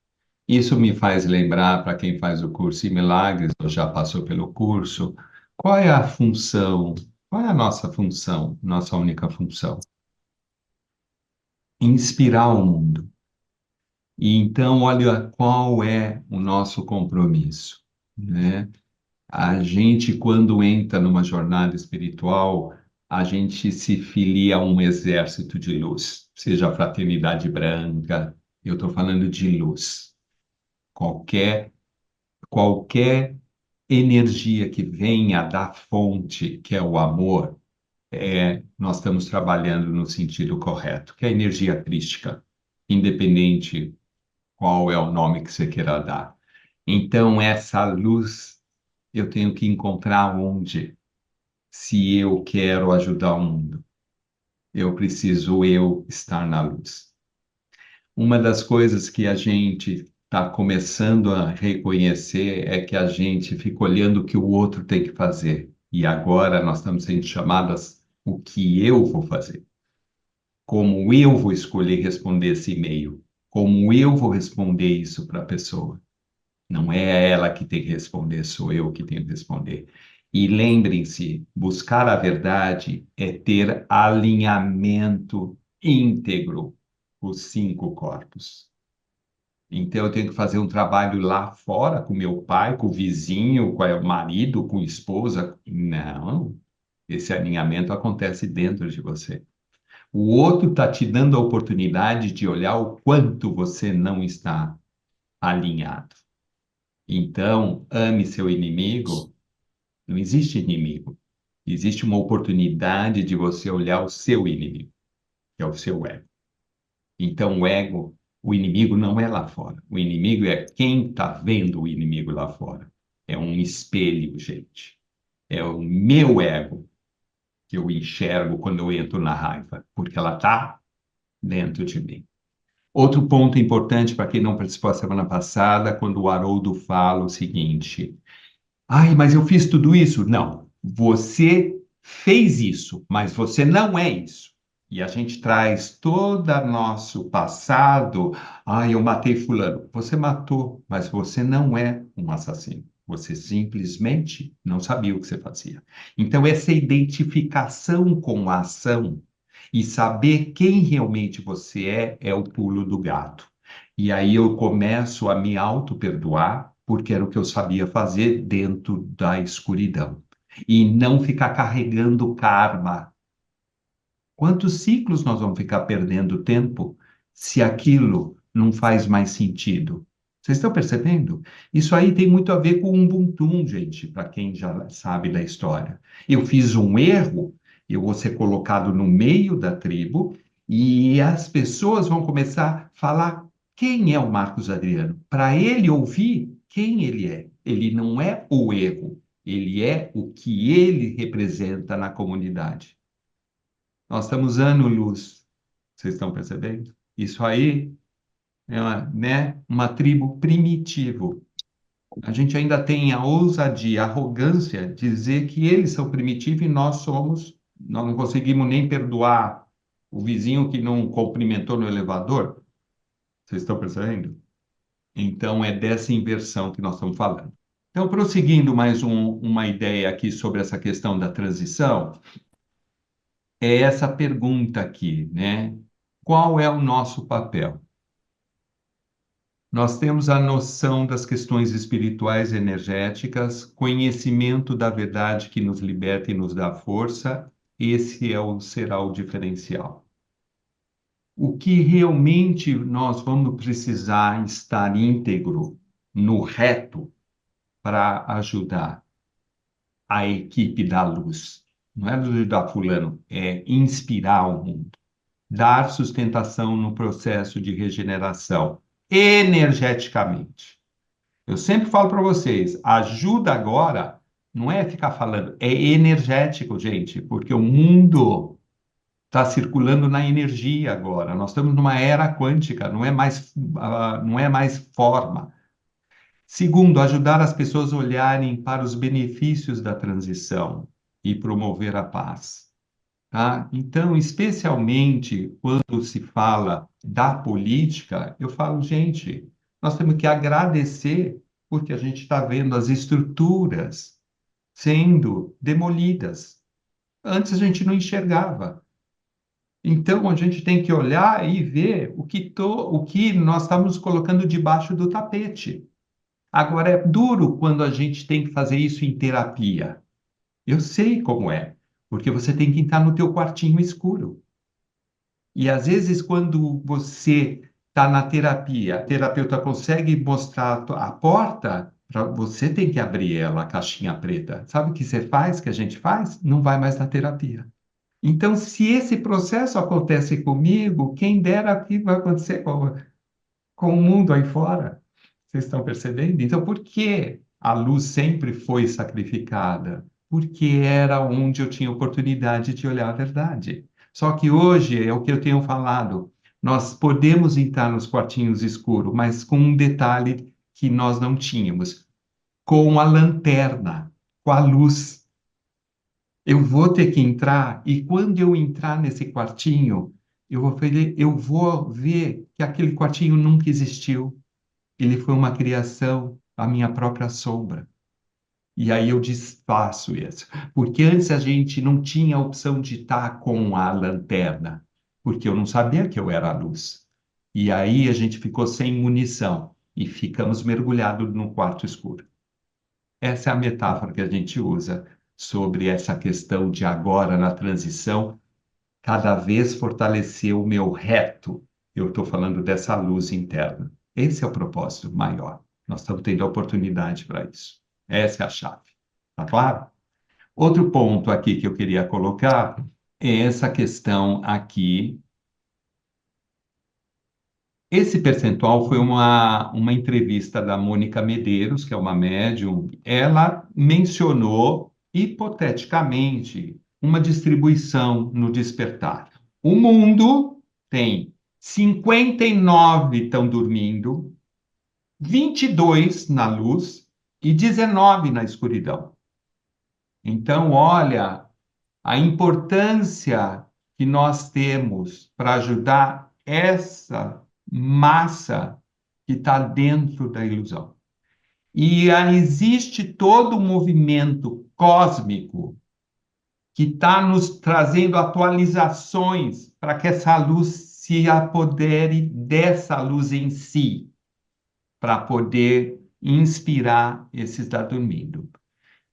Speaker 1: Isso me faz lembrar, para quem faz o curso em Milagres, ou já passou pelo curso, qual é a função, qual é a nossa função, nossa única função? Inspirar o mundo. E então, olha qual é o nosso compromisso, né? A gente, quando entra numa jornada espiritual, a gente se filia a um exército de luz, seja a fraternidade branca, eu estou falando de luz. Qualquer, qualquer energia que venha da fonte, que é o amor, nós estamos trabalhando no sentido correto, que é a energia crística, independente qual é o nome que você queira dar. Então, essa luz eu tenho que encontrar onde, se eu quero ajudar o mundo, eu preciso eu estar na luz. Uma das coisas que a gente está começando a reconhecer é que a gente fica olhando o que o outro tem que fazer. E agora nós estamos sendo chamadas o que eu vou fazer. Como eu vou escolher responder esse e-mail. Como eu vou responder isso para a pessoa. Não é ela que tem que responder, sou eu que tenho que responder. E lembrem-se, buscar a verdade é ter alinhamento íntegro com os 5 corpos. Então, eu tenho que fazer um trabalho lá fora com meu pai, com o vizinho, com o marido, com a esposa. Não, esse alinhamento acontece dentro de você. O outro está te dando a oportunidade de olhar o quanto você não está alinhado. Então, ame seu inimigo. Não existe inimigo. Existe uma oportunidade de você olhar o seu inimigo, que é o seu ego. Então, o ego, o inimigo não é lá fora. O inimigo é quem está vendo o inimigo lá fora. É um espelho, gente. É o meu ego que eu enxergo quando eu entro na raiva, porque ela está dentro de mim. Outro ponto importante para quem não participou a semana passada, quando o Haroldo fala o seguinte: ai, mas eu fiz tudo isso? Não, você fez isso, mas você não é isso. E a gente traz todo o nosso passado. Ai, eu matei fulano. Você matou, mas você não é um assassino. Você simplesmente não sabia o que você fazia. Então, essa identificação com a ação e saber quem realmente você é o pulo do gato. E aí eu começo a me auto-perdoar, porque era o que eu sabia fazer dentro da escuridão. E não ficar carregando karma. Quantos ciclos nós vamos ficar perdendo tempo se aquilo não faz mais sentido? Vocês estão percebendo? Isso aí tem muito a ver com o Ubuntu, gente, para quem já sabe da história. Eu fiz um erro, eu vou ser colocado no meio da tribo e as pessoas vão começar a falar quem é o Marcos Adriano, para ele ouvir quem ele é. Ele não é o erro, ele é o que ele representa na comunidade. Nós estamos anos-luz, vocês estão percebendo? Isso aí é uma tribo primitivo. A gente ainda tem a ousadia, a arrogância de dizer que eles são primitivos e nós não conseguimos nem perdoar o vizinho que não cumprimentou no elevador. Vocês estão percebendo? Então, é dessa inversão que nós estamos falando. Então, prosseguindo mais uma ideia aqui sobre essa questão da transição, é essa pergunta aqui, né? Qual é o nosso papel? Nós temos a noção das questões espirituais e energéticas, conhecimento da verdade que nos liberta e nos dá força, será o diferencial. O que realmente nós vamos precisar estar íntegro, no reto, para ajudar a equipe da luz. Não é ajudar fulano, é inspirar o mundo. Dar sustentação no processo de regeneração, energeticamente. Eu sempre falo para vocês, ajuda agora não é ficar falando, é energético, gente, porque o mundo está circulando na energia agora. Nós estamos numa era quântica, não é mais forma. Segundo, ajudar as pessoas a olharem para os benefícios da transição e promover a paz. Tá? Então, especialmente quando se fala da política, eu falo, gente, nós temos que agradecer porque a gente está vendo as estruturas sendo demolidas. Antes a gente não enxergava. Então, a gente tem que olhar e ver o que nós estamos colocando debaixo do tapete. Agora, é duro quando a gente tem que fazer isso em terapia. Eu sei como é, porque você tem que entrar no teu quartinho escuro. E às vezes, quando você está na terapia, a terapeuta consegue mostrar a porta, você tem que abrir ela, a caixinha preta. Sabe o que você faz, que a gente faz? Não vai mais na terapia. Então, se esse processo acontece comigo, quem dera que vai acontecer com o mundo aí fora. Vocês estão percebendo? Então, por que a luz sempre foi sacrificada? Porque era onde eu tinha oportunidade de olhar a verdade. Só que hoje é o que eu tenho falado. Nós podemos entrar nos quartinhos escuros, mas com um detalhe que nós não tínhamos, com a lanterna, com a luz. Eu vou ter que entrar, e quando eu entrar nesse quartinho, eu vou ver que aquele quartinho nunca existiu. Ele foi uma criação, a minha própria sombra. E aí eu desfaço isso. Porque antes a gente não tinha a opção de estar com a lanterna, porque eu não sabia que eu era a luz. E aí a gente ficou sem munição e ficamos mergulhados no quarto escuro. Essa é a metáfora que a gente usa sobre essa questão de agora, na transição, cada vez fortalecer o meu reto. Eu estou falando dessa luz interna. Esse é o propósito maior. Nós estamos tendo a oportunidade para isso. Essa é a chave. Tá claro? Outro ponto aqui que eu queria colocar é essa questão aqui. Esse percentual foi uma entrevista da Mônica Medeiros, que é uma médium. Ela mencionou, hipoteticamente, uma distribuição no despertar. O mundo tem 59 estão dormindo, 22 na luz e 19 na escuridão. Então, olha a importância que nós temos para ajudar essa massa que está dentro da ilusão. E existe todo um movimento cósmico que está nos trazendo atualizações para que essa luz se apodere dessa luz em si, para poder inspirar esses que estão dormindo.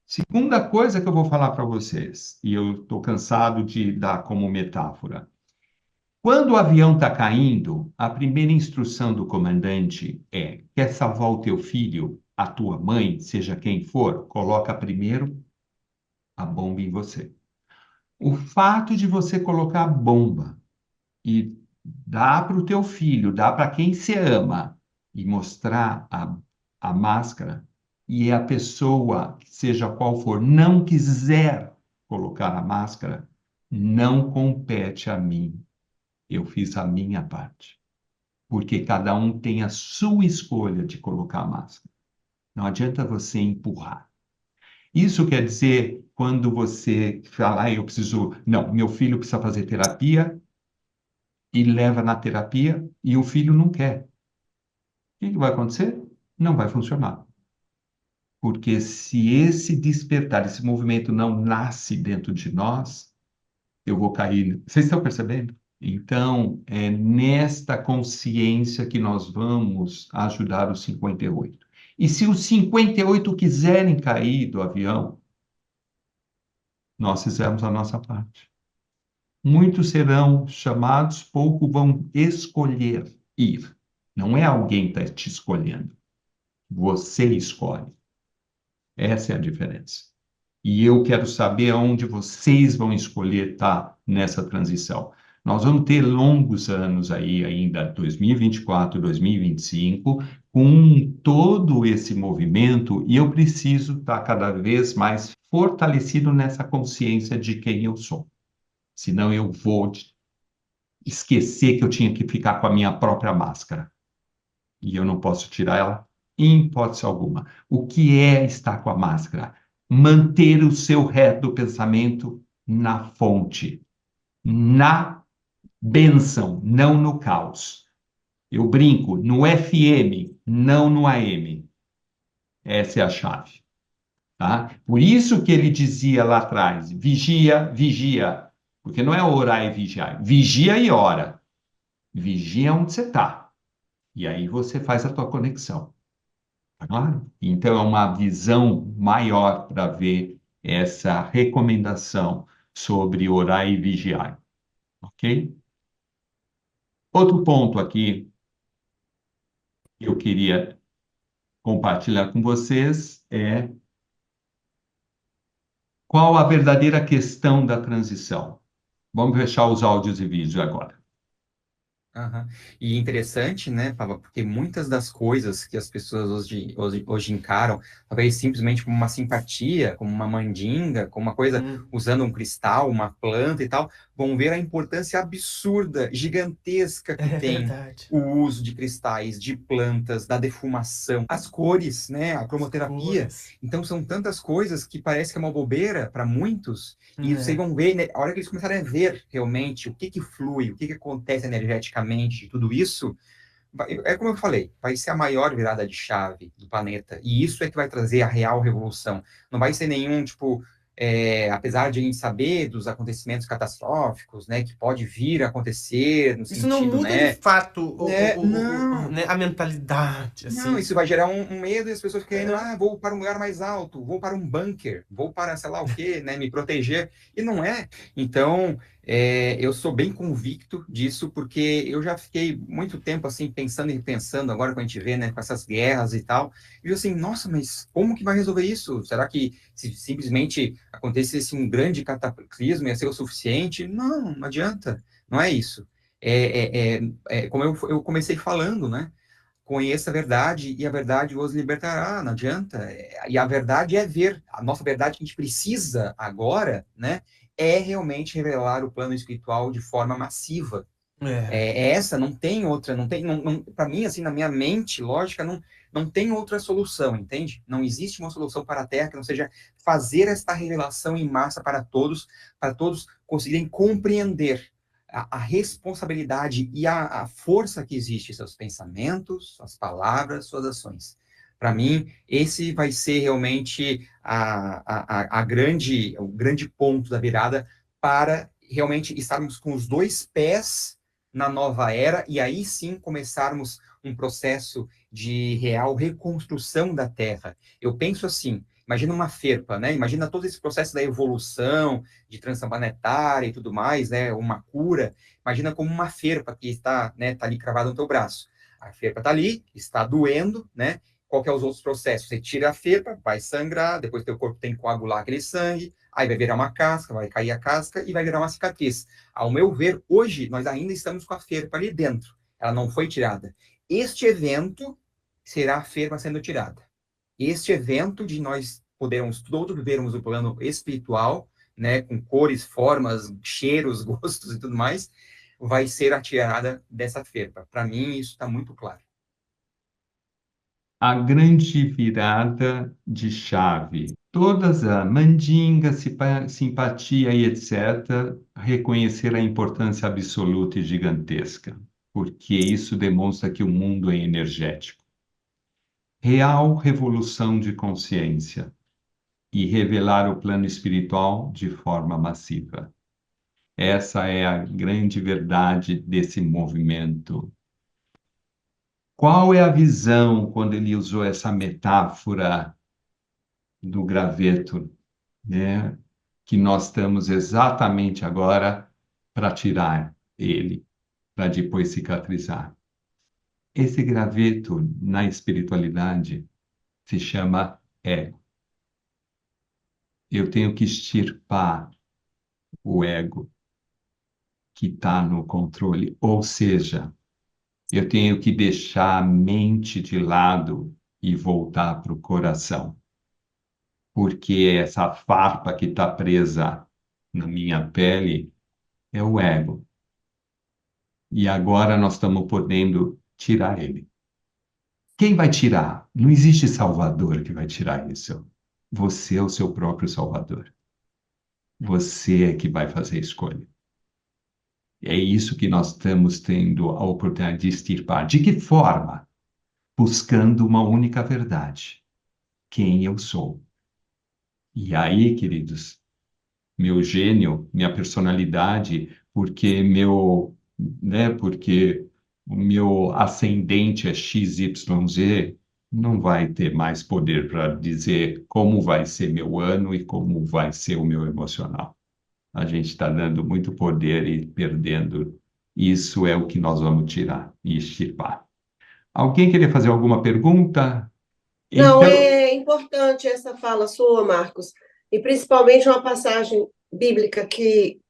Speaker 1: Segunda coisa que eu vou falar para vocês, e eu estou cansado de dar como metáfora. Quando o avião está caindo, a primeira instrução do comandante é: quer salvar o teu filho, a tua mãe, seja quem for, coloca primeiro a bomba em você. O fato de você colocar a bomba e dar para o teu filho, dar para quem você ama, e mostrar a máscara, e a pessoa, seja qual for, não quiser colocar a máscara, não compete a mim. Eu fiz a minha parte. Porque cada um tem a sua escolha de colocar a máscara. Não adianta você empurrar. Isso quer dizer, quando você fala, eu preciso... Não, meu filho precisa fazer terapia, e leva na terapia, e o filho não quer. O que vai acontecer? Não vai funcionar. Porque se esse despertar, esse movimento não nasce dentro de nós, eu vou cair. Vocês estão percebendo? Então, é nesta consciência que nós vamos ajudar os 58. E se os 58 quiserem cair do avião, nós fizemos a nossa parte. Muitos serão chamados, poucos vão escolher ir. Não é alguém que está te escolhendo. Você escolhe. Essa é a diferença. E eu quero saber aonde vocês vão escolher estar nessa transição. Nós vamos ter longos anos aí ainda, 2024, 2025, com todo esse movimento, e eu preciso estar cada vez mais fortalecido nessa consciência de quem eu sou. Senão eu vou esquecer que eu tinha que ficar com a minha própria máscara. E eu não posso tirar ela em hipótese alguma. O que é estar com a máscara? Manter o seu reto do pensamento na fonte, na bênção, não no caos. Eu brinco, no FM, não no AM. Essa é a chave. Tá? Por isso que ele dizia lá atrás, vigia, vigia. Porque não é orar e vigiar. Vigia e ora. Vigia onde você está. E aí você faz a tua conexão. Tá? Então, é uma visão maior para ver essa recomendação sobre orar e vigiar, ok? Outro ponto aqui que eu queria compartilhar com vocês é qual a verdadeira questão da transição. Vamos fechar os áudios e vídeos agora.
Speaker 4: Aham. E interessante, né, Pava, porque muitas das coisas que as pessoas hoje encaram, talvez simplesmente como uma simpatia, como uma mandinga, como uma coisa
Speaker 3: Hum,
Speaker 4: usando um cristal, uma planta e tal, vão ver a importância absurda, gigantesca que
Speaker 3: é
Speaker 4: tem
Speaker 3: verdade.
Speaker 4: o uso de cristais, de plantas, da defumação, as cores, né, a
Speaker 3: As
Speaker 4: cromoterapia.
Speaker 3: cores.
Speaker 4: Então são tantas coisas que parece que é uma bobeira para muitos, e vocês
Speaker 3: É.
Speaker 4: vão ver, né, a hora que eles começarem a ver realmente o que que flui, o que que acontece energeticamente, de tudo isso, é como eu falei, vai ser a maior virada de chave do planeta. E isso é que vai trazer a real revolução. Não vai ser nenhum, tipo, apesar de a gente saber dos acontecimentos catastróficos, né, que pode vir a acontecer no
Speaker 3: Isso não
Speaker 4: sentido,
Speaker 3: muda de
Speaker 4: né,
Speaker 3: fato
Speaker 4: não,
Speaker 3: né, a mentalidade,
Speaker 4: não,
Speaker 3: assim.
Speaker 4: isso vai gerar um medo e as pessoas querendo,
Speaker 3: É.
Speaker 4: vou para um lugar mais alto, vou para um bunker, vou para sei lá o quê, né, me proteger. E não é. Então, eu sou bem convicto disso, porque eu já fiquei muito tempo assim, pensando e repensando, agora que a gente vê, né, com essas guerras e tal, e eu assim, nossa, mas como que vai resolver isso? Será que se simplesmente acontecesse um grande cataclismo ia ser o suficiente? Não, não adianta. Não é isso. Como eu comecei falando, né? Conheça a verdade e a verdade vos libertará, não adianta. E a verdade é ver, a nossa verdade que a gente precisa agora, né, é realmente revelar o plano espiritual de forma massiva.
Speaker 3: É.
Speaker 4: Essa, não tem outra, não tem, não, para mim, assim, na minha mente lógica, não tem outra solução, entende? Não existe uma solução para a Terra que não seja fazer esta revelação em massa para todos conseguirem compreender a responsabilidade e a força que existe em seus pensamentos, suas palavras, suas ações. Para mim, esse vai ser realmente o grande ponto da virada para realmente estarmos com os dois pés na nova era e aí sim começarmos um processo de real reconstrução da Terra. Eu penso assim, imagina uma ferpa, né? Imagina todo esse processo da evolução, de transição planetária e tudo mais, né? Uma cura. Imagina como uma ferpa que está, né, tá ali cravada no teu braço. A ferpa está ali, está doendo, né? Qual que é os outros processos? Você tira a ferpa, vai sangrar, depois teu corpo tem que coagular aquele sangue, aí vai virar uma casca, vai cair a casca e vai virar uma cicatriz. Ao meu ver, hoje nós ainda estamos com a ferpa ali dentro. Ela não foi tirada. Este evento será a ferpa sendo tirada. Este evento de nós podermos todos vivermos o plano espiritual, né, com cores, formas, cheiros, gostos e tudo mais, vai ser a tirada dessa ferpa. Para mim, isso está muito claro.
Speaker 1: A grande virada de chave. Todas a mandinga, simpatia e etc., reconhecer a importância absoluta e gigantesca, porque isso demonstra que o mundo é energético. Real revolução de consciência e revelar o plano espiritual de forma massiva. Essa é a grande verdade desse movimento. Qual é a visão quando ele usou essa metáfora do graveto, né? Que nós estamos exatamente agora para tirar ele, para depois cicatrizar. Esse graveto na espiritualidade se chama ego. Eu tenho que extirpar o ego que está no controle, ou seja, eu tenho que deixar a mente de lado e voltar para o coração, porque essa farpa que está presa na minha pele é o ego. E agora nós estamos podendo tirar ele. Quem vai tirar? Não existe salvador que vai tirar isso. Você é o seu próprio salvador. Você é que vai fazer a escolha. É isso que nós estamos tendo a oportunidade de extirpar. De que forma? Buscando uma única verdade. Quem eu sou. E aí, queridos, meu gênio, minha personalidade, porque o meu ascendente é XYZ, não vai ter mais poder para dizer como vai ser meu ano e como vai ser o meu emocional. A gente está dando muito poder e perdendo. Isso é o que nós vamos tirar e extirpar. Alguém queria fazer alguma pergunta?
Speaker 2: Não,
Speaker 1: Então,
Speaker 2: é importante essa fala sua, Marcos, e principalmente uma passagem bíblica que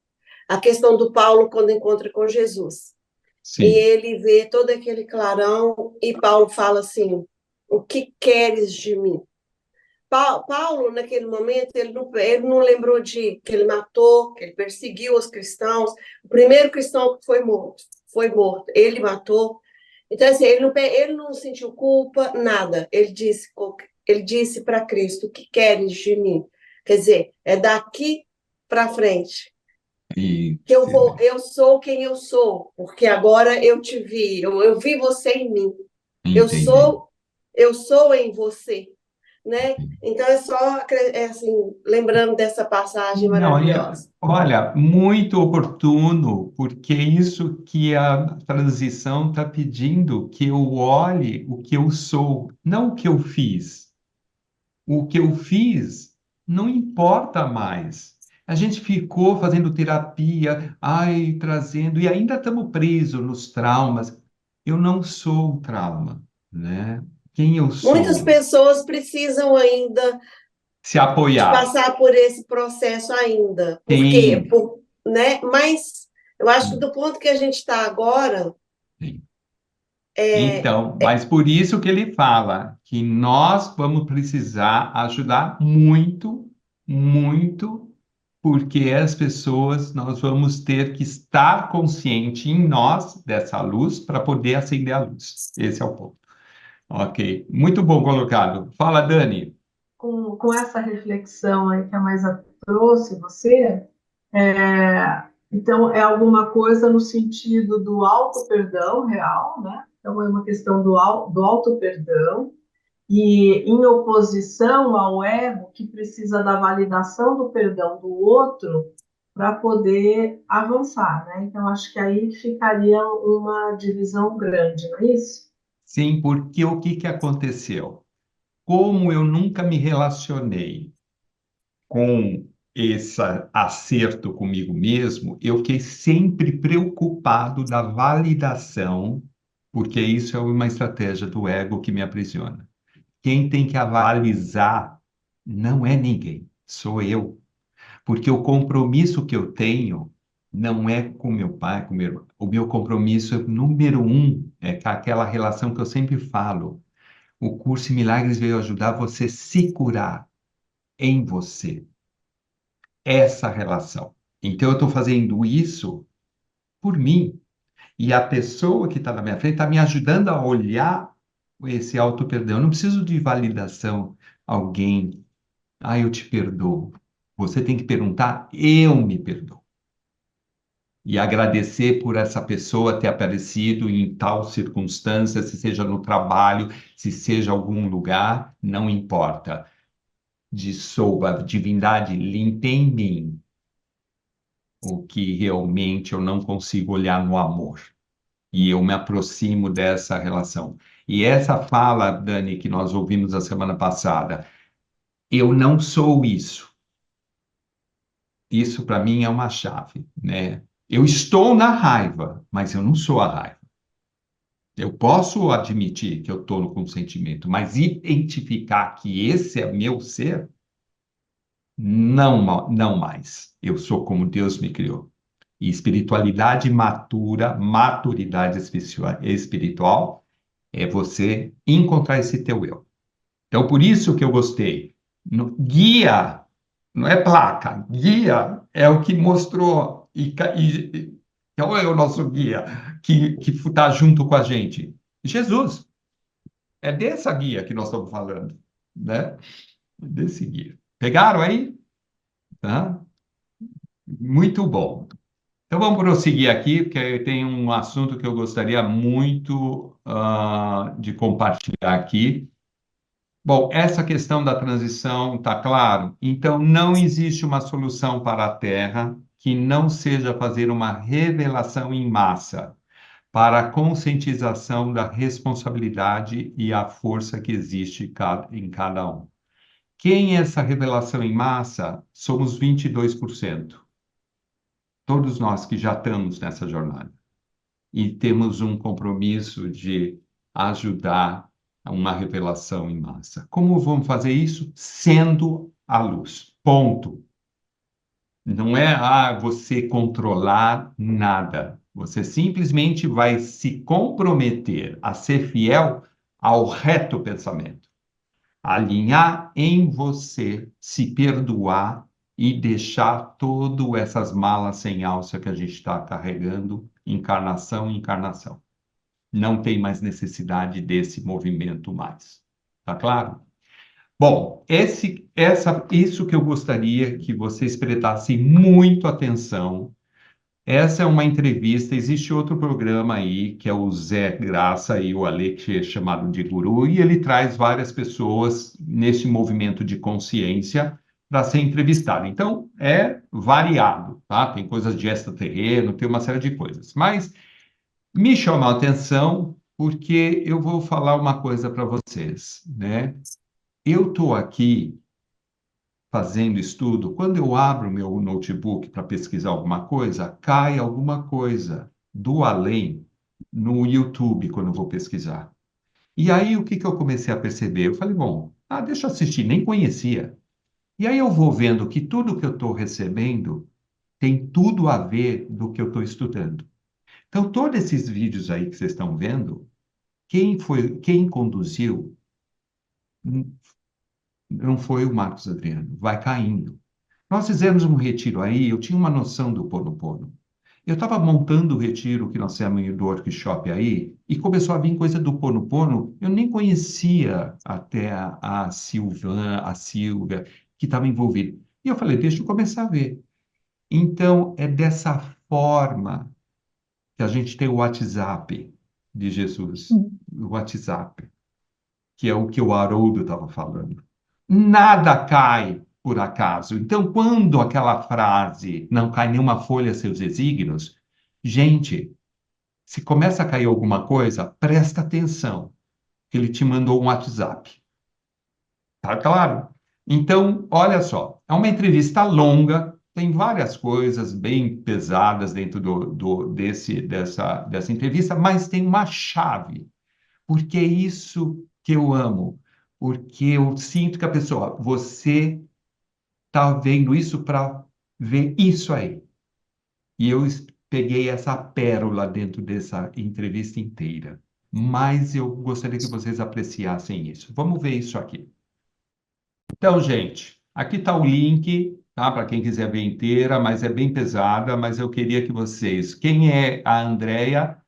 Speaker 2: a questão do Paulo quando encontra com Jesus. E
Speaker 1: sim,
Speaker 2: ele vê todo aquele clarão e Paulo fala assim: "O que queres de mim?" Paulo, naquele momento, ele não lembrou de que ele matou, que ele perseguiu os cristãos. O primeiro cristão que foi morto, ele matou. Então, assim, ele não sentiu culpa, nada. Ele disse para Cristo: "O que queres de mim?" Quer dizer, é daqui para frente
Speaker 1: e,
Speaker 2: que eu sou quem eu sou, porque agora eu te vi, eu vi você em mim. Eu
Speaker 1: entendi.
Speaker 2: sou, eu sou em você, né? Então é só assim, lembrando dessa passagem
Speaker 1: Não,
Speaker 2: maravilhosa.
Speaker 1: olha, muito oportuno, porque é isso que a transição está pedindo, que eu olhe o que eu sou, não o que eu fiz. O que eu fiz não importa mais. A gente ficou fazendo terapia, ai, trazendo, e ainda estamos presos nos traumas. Eu não sou o trauma, né? Quem eu
Speaker 2: Muitas
Speaker 1: sou?
Speaker 2: pessoas precisam ainda
Speaker 1: Se
Speaker 2: de
Speaker 1: apoiar.
Speaker 2: passar por esse processo ainda. Por quê?
Speaker 1: Tem.
Speaker 2: Né? Mas eu acho que do ponto que a gente está agora,
Speaker 1: Tem.
Speaker 2: é,
Speaker 1: Então, mas por isso que ele fala que nós vamos precisar ajudar muito, muito, porque as pessoas, nós vamos ter que estar consciente em nós dessa luz para poder acender a luz. Esse é o ponto. Ok, muito bom colocado. Fala, Dani.
Speaker 5: Com essa reflexão aí que a Maisa trouxe, você, então é alguma coisa no sentido do auto-perdão real, né? Então é uma questão do auto-perdão, e em oposição ao ego que precisa da validação do perdão do outro para poder avançar, né? Então acho que aí ficaria uma divisão grande, não é isso?
Speaker 1: Sim, porque o que que aconteceu? Como eu nunca me relacionei com esse acerto comigo mesmo, eu fiquei sempre preocupado da validação, porque isso é uma estratégia do ego que me aprisiona. Quem tem que avalizar não é ninguém, sou eu. Porque o compromisso que eu tenho não é com meu pai, com meu irmão. O meu compromisso número um é com aquela relação que eu sempre falo. O curso em Milagres veio ajudar você a se curar em você essa relação. Então, eu estou fazendo isso por mim. E a pessoa que está na minha frente está me ajudando a olhar esse auto-perdão. Eu não preciso de validação. Alguém, eu te perdoo. Você tem que perguntar, eu me perdoo. E agradecer por essa pessoa ter aparecido em tal circunstância, se seja no trabalho, se seja algum lugar, não importa. Dissolva a divindade, limpe em mim o que realmente eu não consigo olhar no amor. E eu me aproximo dessa relação. E essa fala, Dani, que nós ouvimos a semana passada, eu não sou isso. Isso para mim é uma chave, né? Eu estou na raiva, mas eu não sou a raiva. Eu posso admitir que eu estou com sentimento, mas identificar que esse é meu ser, não, não mais. Eu sou como Deus me criou. E espiritualidade matura, maturidade espiritual, é você encontrar esse teu eu. Então, por isso que eu gostei. Guia, não é placa, guia é o que mostrou. Qual é o nosso guia que está junto com a gente? Jesus. É dessa guia que nós estamos falando, né? Desse guia. Pegaram aí? Tá? Muito bom. Então vamos prosseguir aqui, porque tem um assunto que eu gostaria muito de compartilhar aqui. Bom, essa questão da transição está claro. Então não existe uma solução para a Terra que não seja fazer uma revelação em massa. para a conscientização da responsabilidade e a força que existe em cada um. Quem é essa revelação em massa? Somos 22%. Todos nós que já estamos nessa jornada. E temos um compromisso de ajudar a uma revelação em massa. Como vamos fazer isso? Sendo a luz. Ponto. Não é você controlar nada. Você simplesmente vai se comprometer a ser fiel ao reto pensamento. Alinhar em você, se perdoar e deixar todas essas malas sem alça que a gente está carregando, encarnação em encarnação. Não tem mais necessidade desse movimento mais. Tá claro? Bom, isso que eu gostaria que vocês prestassem muito atenção. Essa é uma entrevista, existe outro programa aí, que é o Zé Graça e o Ale, que é chamado de Guru, e ele traz várias pessoas nesse movimento de consciência para ser entrevistado. Então, é variado, tá? Tem coisas de extraterreno, tem uma série de coisas. Mas me chama a atenção porque eu vou falar uma coisa para vocês, né? Eu estou aqui fazendo estudo, quando eu abro meu notebook para pesquisar alguma coisa, cai alguma coisa do além no YouTube quando eu vou pesquisar. E aí o que que eu comecei a perceber? Eu falei, bom, deixa eu assistir, nem conhecia. E aí eu vou vendo que tudo que eu estou recebendo tem tudo a ver do que eu estou estudando. Então, todos esses vídeos aí que vocês estão vendo, quem conduziu não foi o Marcos Adriano, vai caindo. Nós fizemos um retiro aí, eu tinha uma noção do Ponopono. Eu estava montando o retiro que nós temos do workshop aí, e começou a vir coisa do Ponopono, eu nem conhecia até a Silvia, que estava envolvida. E eu falei, deixa eu começar a ver. Então, é dessa forma que a gente tem o WhatsApp de Jesus, o WhatsApp, que é o que o Haroldo estava falando. Nada cai por acaso. Então, quando aquela frase não cai nenhuma folha seus desígnios, gente, se começa a cair alguma coisa, presta atenção, que ele te mandou um WhatsApp. Tá claro? Então, olha só, é uma entrevista longa, tem várias coisas bem pesadas dentro dessa entrevista, mas tem uma chave, porque é isso que eu amo, porque eu sinto que a pessoa, você está vendo isso para ver isso aí. E eu peguei essa pérola dentro dessa entrevista inteira. Mas eu gostaria que vocês apreciassem isso. Vamos ver isso aqui. Então, gente, aqui está o link, tá? Para quem quiser ver inteira, mas é bem pesada, mas eu queria que vocês... Quem é a Andrea?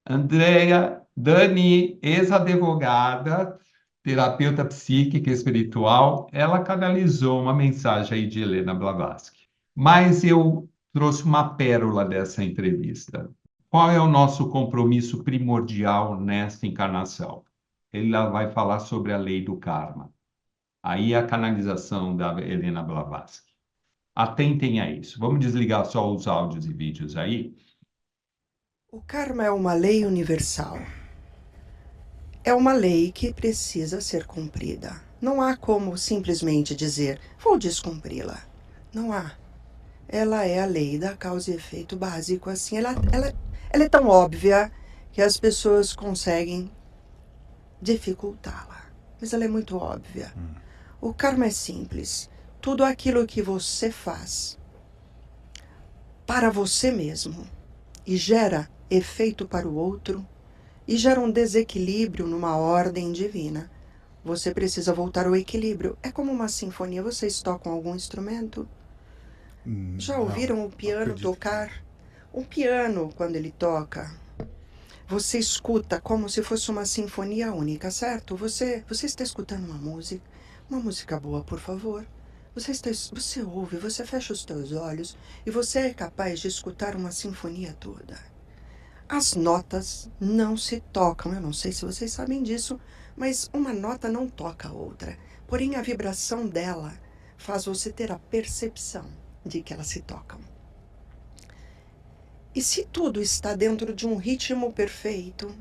Speaker 1: Andrea Dani, ex-advogada, terapeuta psíquica e espiritual, ela canalizou uma mensagem aí de Helena Blavatsky. Mas eu trouxe uma pérola dessa entrevista. Qual é o nosso compromisso primordial nesta encarnação? Ela vai falar sobre a lei do karma. Aí a canalização da Helena Blavatsky. Atentem a isso. Vamos desligar só os áudios e vídeos aí.
Speaker 6: O karma é uma lei universal. É uma lei que precisa ser cumprida. Não há como simplesmente dizer, vou descumpri-la. Não há. Ela é a lei da causa e efeito básico, assim. Ela é tão óbvia que as pessoas conseguem dificultá-la. Mas ela é muito óbvia. O karma é simples. Tudo aquilo que você faz para você mesmo e gera efeito para o outro e gera um desequilíbrio numa ordem divina. Você precisa voltar ao equilíbrio. É como uma sinfonia. Vocês tocam algum instrumento? Já ouviram o piano tocar? Um piano, quando ele toca, você escuta como se fosse uma sinfonia única, certo? Você está escutando uma música boa, por favor. Você ouve, você fecha os teus olhos e você é capaz de escutar uma sinfonia toda. As notas não se tocam, eu não sei se vocês sabem disso, mas uma nota não toca a outra. Porém, a vibração dela faz você ter a percepção de que elas se tocam. E se tudo está dentro de um ritmo perfeito,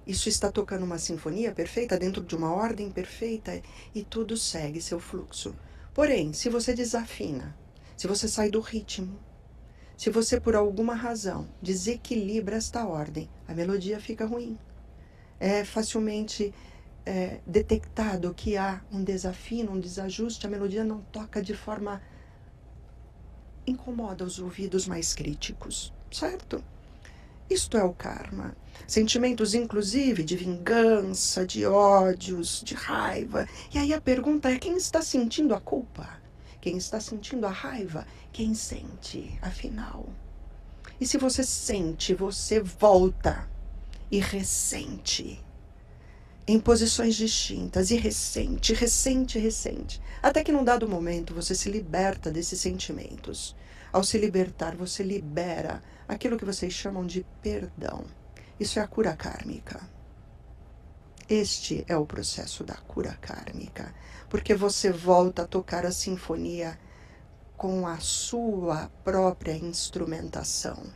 Speaker 6: isso está tocando uma sinfonia perfeita, dentro de uma ordem perfeita, e tudo segue seu fluxo. Porém, se você desafina, se você sai do ritmo, se você por alguma razão desequilibra esta ordem, a melodia fica ruim. É facilmente detectado que há um desafino, um desajuste, a melodia não toca de forma incomoda os ouvidos mais críticos, certo? Isto é o karma. Sentimentos, inclusive, de vingança, de ódios, de raiva. E aí a pergunta é: quem está sentindo a culpa? Quem está sentindo a raiva? Quem sente, afinal? E se você sente, você volta e ressente. Em posições distintas, e ressente, até que num dado momento você se liberta desses sentimentos. Ao se libertar, você libera aquilo que vocês chamam de perdão. Isso é a cura kármica. Este é o processo da cura kármica, porque você volta a tocar a sinfonia com a sua própria instrumentação.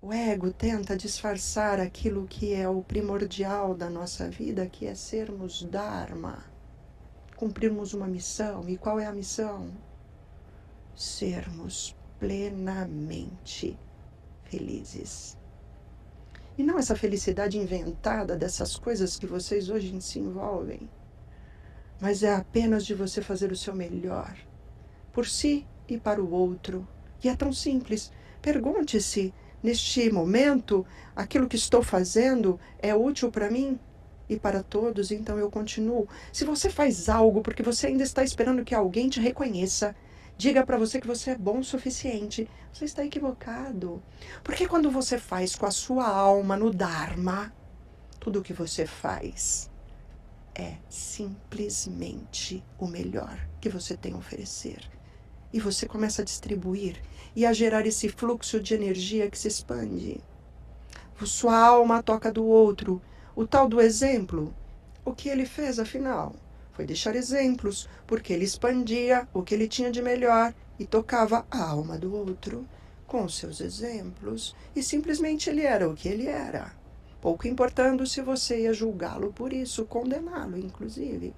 Speaker 6: O ego tenta disfarçar aquilo que é o primordial da nossa vida, que é sermos Dharma, cumprirmos uma missão. E qual é a missão? Sermos plenamente felizes. E não essa felicidade inventada dessas coisas que vocês hoje se envolvem, mas é apenas de você fazer o seu melhor, por si e para o outro. E é tão simples. Pergunte-se: neste momento, aquilo que estou fazendo é útil para mim e para todos, então eu continuo. Se você faz algo porque você ainda está esperando que alguém te reconheça, diga para você que você é bom o suficiente, você está equivocado. Porque quando você faz com a sua alma no Dharma, tudo o que você faz é simplesmente o melhor que você tem a oferecer. E você começa a distribuir e a gerar esse fluxo de energia que se expande. Sua alma toca do outro. O tal do exemplo, o que ele fez afinal? Foi deixar exemplos, porque ele expandia o que ele tinha de melhor e tocava a alma do outro com seus exemplos. E simplesmente ele era o que ele era. Pouco importando se você ia julgá-lo por isso, condená-lo, inclusive.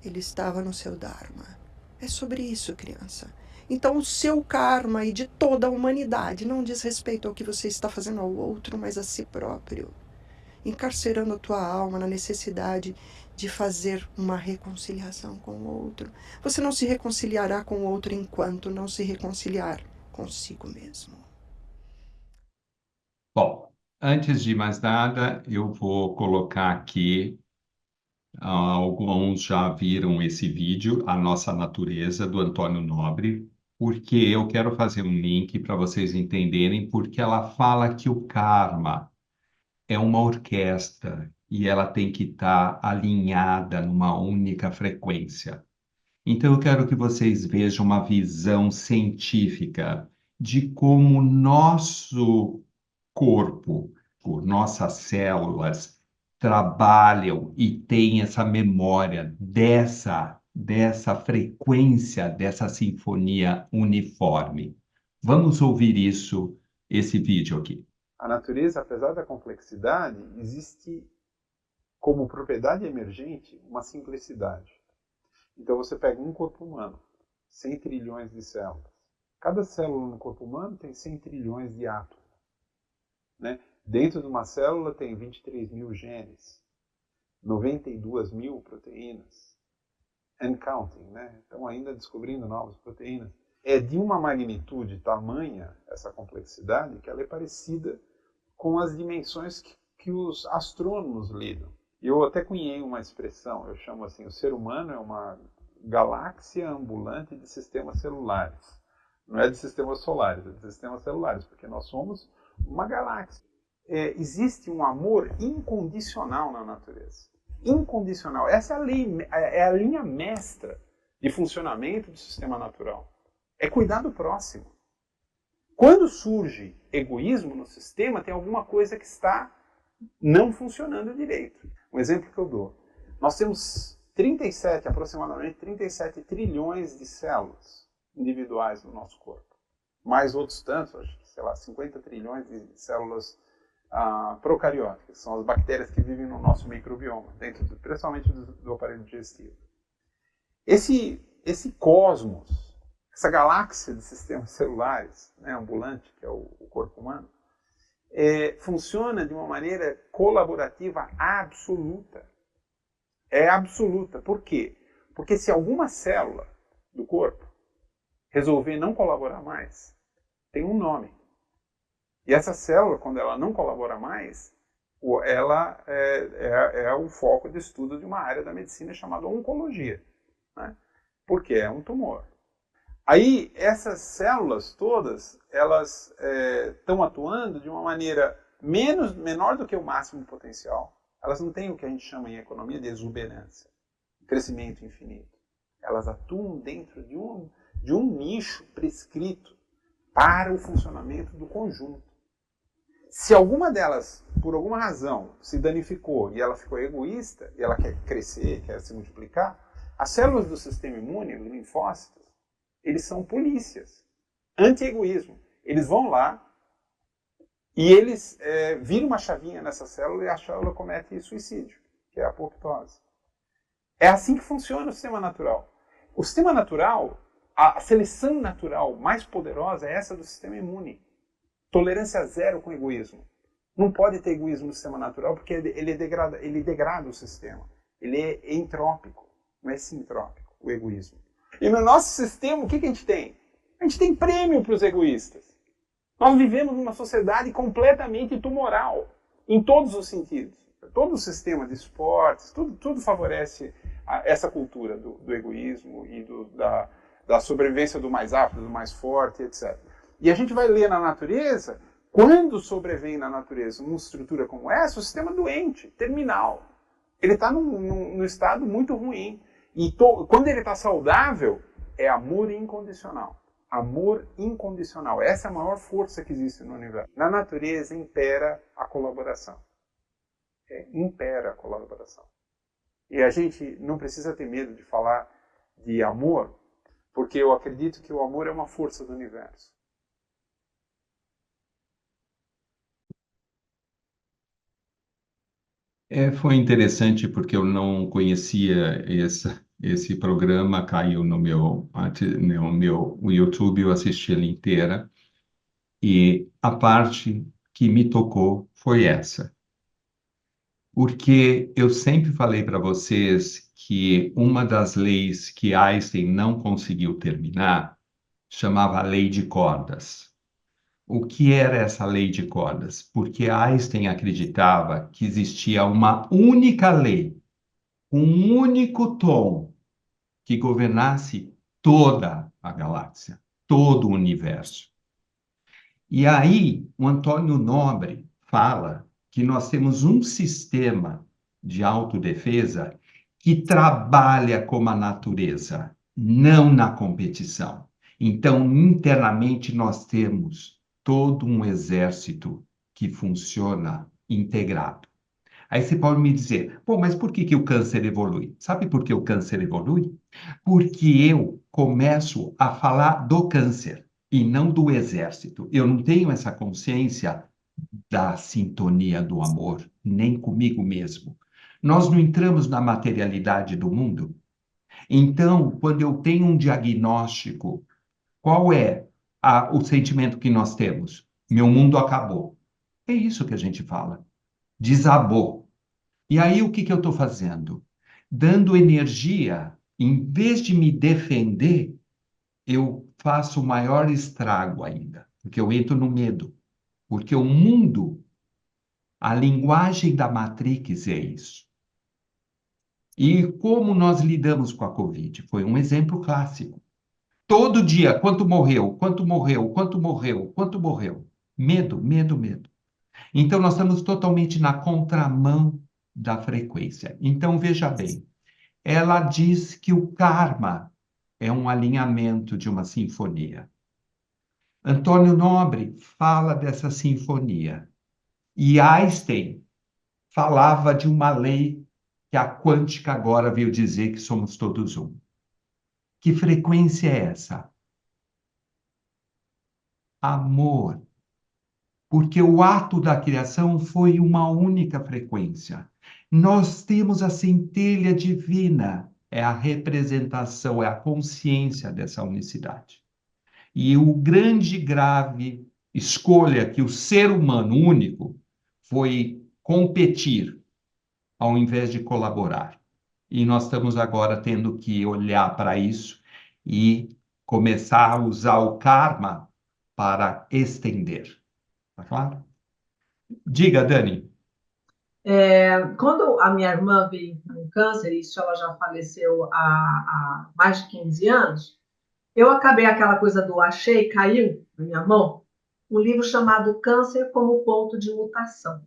Speaker 6: Ele estava no seu Dharma. É sobre isso, criança. Então, o seu karma e de toda a humanidade não diz respeito ao que você está fazendo ao outro, mas a si próprio. Encarcerando a tua alma na necessidade de fazer uma reconciliação com o outro. Você não se reconciliará com o outro enquanto não se reconciliar consigo mesmo.
Speaker 1: Bom, antes de mais nada, eu vou colocar aqui, alguns já viram esse vídeo, A Nossa Natureza, do Antônio Nobre, porque eu quero fazer um link para vocês entenderem, porque ela fala que o karma é uma orquestra e ela tem que estar alinhada numa única frequência. Então, eu quero que vocês vejam uma visão científica de como o nosso corpo, por nossas células, trabalham e têm essa memória dessa frequência, dessa sinfonia uniforme. Vamos ouvir esse vídeo aqui.
Speaker 7: A natureza, apesar da complexidade, existe como propriedade emergente uma simplicidade. Então você pega um corpo humano, 100 trilhões de células. Cada célula no corpo humano tem 100 trilhões de átomos. Né? Dentro de uma célula tem 23 mil genes, 92 mil proteínas, and counting, né? Estão ainda descobrindo novas proteínas. É de uma magnitude tamanha essa complexidade que ela é parecida com as dimensões que os astrônomos lidam. Eu até cunhei uma expressão, eu chamo assim, o ser humano é uma galáxia ambulante de sistemas celulares. Não é de sistemas solares, é de sistemas celulares, porque nós somos uma galáxia. Existe um amor incondicional na natureza. Incondicional. Essa é a linha mestra de funcionamento do sistema natural. É cuidar do próximo. Quando surge egoísmo no sistema, tem alguma coisa que está não funcionando direito. Um exemplo que eu dou. Nós temos aproximadamente 37 trilhões de células individuais no nosso corpo. Mais outros tantos, acho que sei lá, 50 trilhões de células procarióticas, são as bactérias que vivem no nosso microbioma, principalmente do aparelho digestivo. Esse cosmos, essa galáxia de sistemas celulares, né, ambulante, que é o corpo humano, funciona de uma maneira colaborativa absoluta. É absoluta. Por quê? Porque se alguma célula do corpo resolver não colaborar mais, tem um nome. E essa célula, quando ela não colabora mais, ela é o foco de estudo de uma área da medicina chamada oncologia, né? Porque é um tumor. Aí, essas células todas, elas estão atuando de uma maneira menor do que o máximo potencial. Elas não têm o que a gente chama em economia de exuberância, crescimento infinito. Elas atuam dentro de um nicho prescrito para o funcionamento do conjunto. Se alguma delas, por alguma razão, se danificou e ela ficou egoísta, e ela quer crescer, quer se multiplicar, as células do sistema imune, os linfócitos, eles são polícias, anti-egoísmo. Eles vão lá e eles viram uma chavinha nessa célula e a célula comete suicídio, que é a apoptose. É assim que funciona o sistema natural. O sistema natural, a seleção natural mais poderosa é essa do sistema imune. Tolerância zero com egoísmo. Não pode ter egoísmo no sistema natural porque ele degrada o sistema. Ele é entrópico, não é sintrópico, o egoísmo. E no nosso sistema, o que a gente tem? A gente tem prêmio para os egoístas. Nós vivemos numa sociedade completamente tumoral, em todos os sentidos. Todo o sistema de esportes, tudo favorece essa cultura do egoísmo e da sobrevivência do mais apto, do mais forte, etc. E a gente vai ler na natureza, quando sobrevém na natureza uma estrutura como essa, o sistema doente, terminal. Ele está num estado muito ruim. E quando ele está saudável, é amor incondicional. Amor incondicional. Essa é a maior força que existe no universo. Na natureza impera a colaboração. Impera a colaboração. E a gente não precisa ter medo de falar de amor, porque eu acredito que o amor é uma força do universo.
Speaker 1: Foi interessante porque eu não conhecia esse programa, caiu no meu YouTube, eu assisti ele inteira, e a parte que me tocou foi essa. Porque eu sempre falei para vocês que uma das leis que Einstein não conseguiu terminar chamava a lei de cordas. O que era essa lei de cordas? Porque Einstein acreditava que existia uma única lei, um único tom que governasse toda a galáxia, todo o universo. E aí, o Antônio Nobre fala que nós temos um sistema de autodefesa que trabalha como a natureza, não na competição. Então, internamente, nós temos todo um exército que funciona integrado. Aí você pode me dizer, pô, mas por que o câncer evolui? Sabe por que o câncer evolui? Porque eu começo a falar do câncer e não do exército. Eu não tenho essa consciência da sintonia do amor, nem comigo mesmo. Nós não entramos na materialidade do mundo. Então, quando eu tenho um diagnóstico, qual é o sentimento que nós temos? Meu mundo acabou. É isso que a gente fala. Desabou. E aí, o que eu estou fazendo? Dando energia, em vez de me defender, eu faço maior estrago ainda, porque eu entro no medo. Porque o mundo, a linguagem da Matrix é isso. E como nós lidamos com a Covid? Foi um exemplo clássico. Todo dia, quanto morreu, quanto morreu, quanto morreu, quanto morreu. Medo, medo, medo. Então, nós estamos totalmente na contramão da frequência. Então, veja bem, ela diz que o karma é um alinhamento de uma sinfonia. Antônio Nobre fala dessa sinfonia. E Einstein falava de uma lei que a quântica agora veio dizer que somos todos um. Que frequência é essa? Amor. porque o ato da criação foi uma única frequência. Nós temos a centelha divina, é a representação, é a consciência dessa unicidade. E o grande e grave escolha que o ser humano único foi competir ao invés de colaborar. E nós estamos agora tendo que olhar para isso e começar a usar o karma para estender. Tá claro? Diga, Dani.
Speaker 5: Quando a minha irmã veio com câncer, isso ela já faleceu há mais de 15 anos, eu acabei aquela coisa do achei, caiu na minha mão, um livro chamado Câncer como Ponto de Mutação,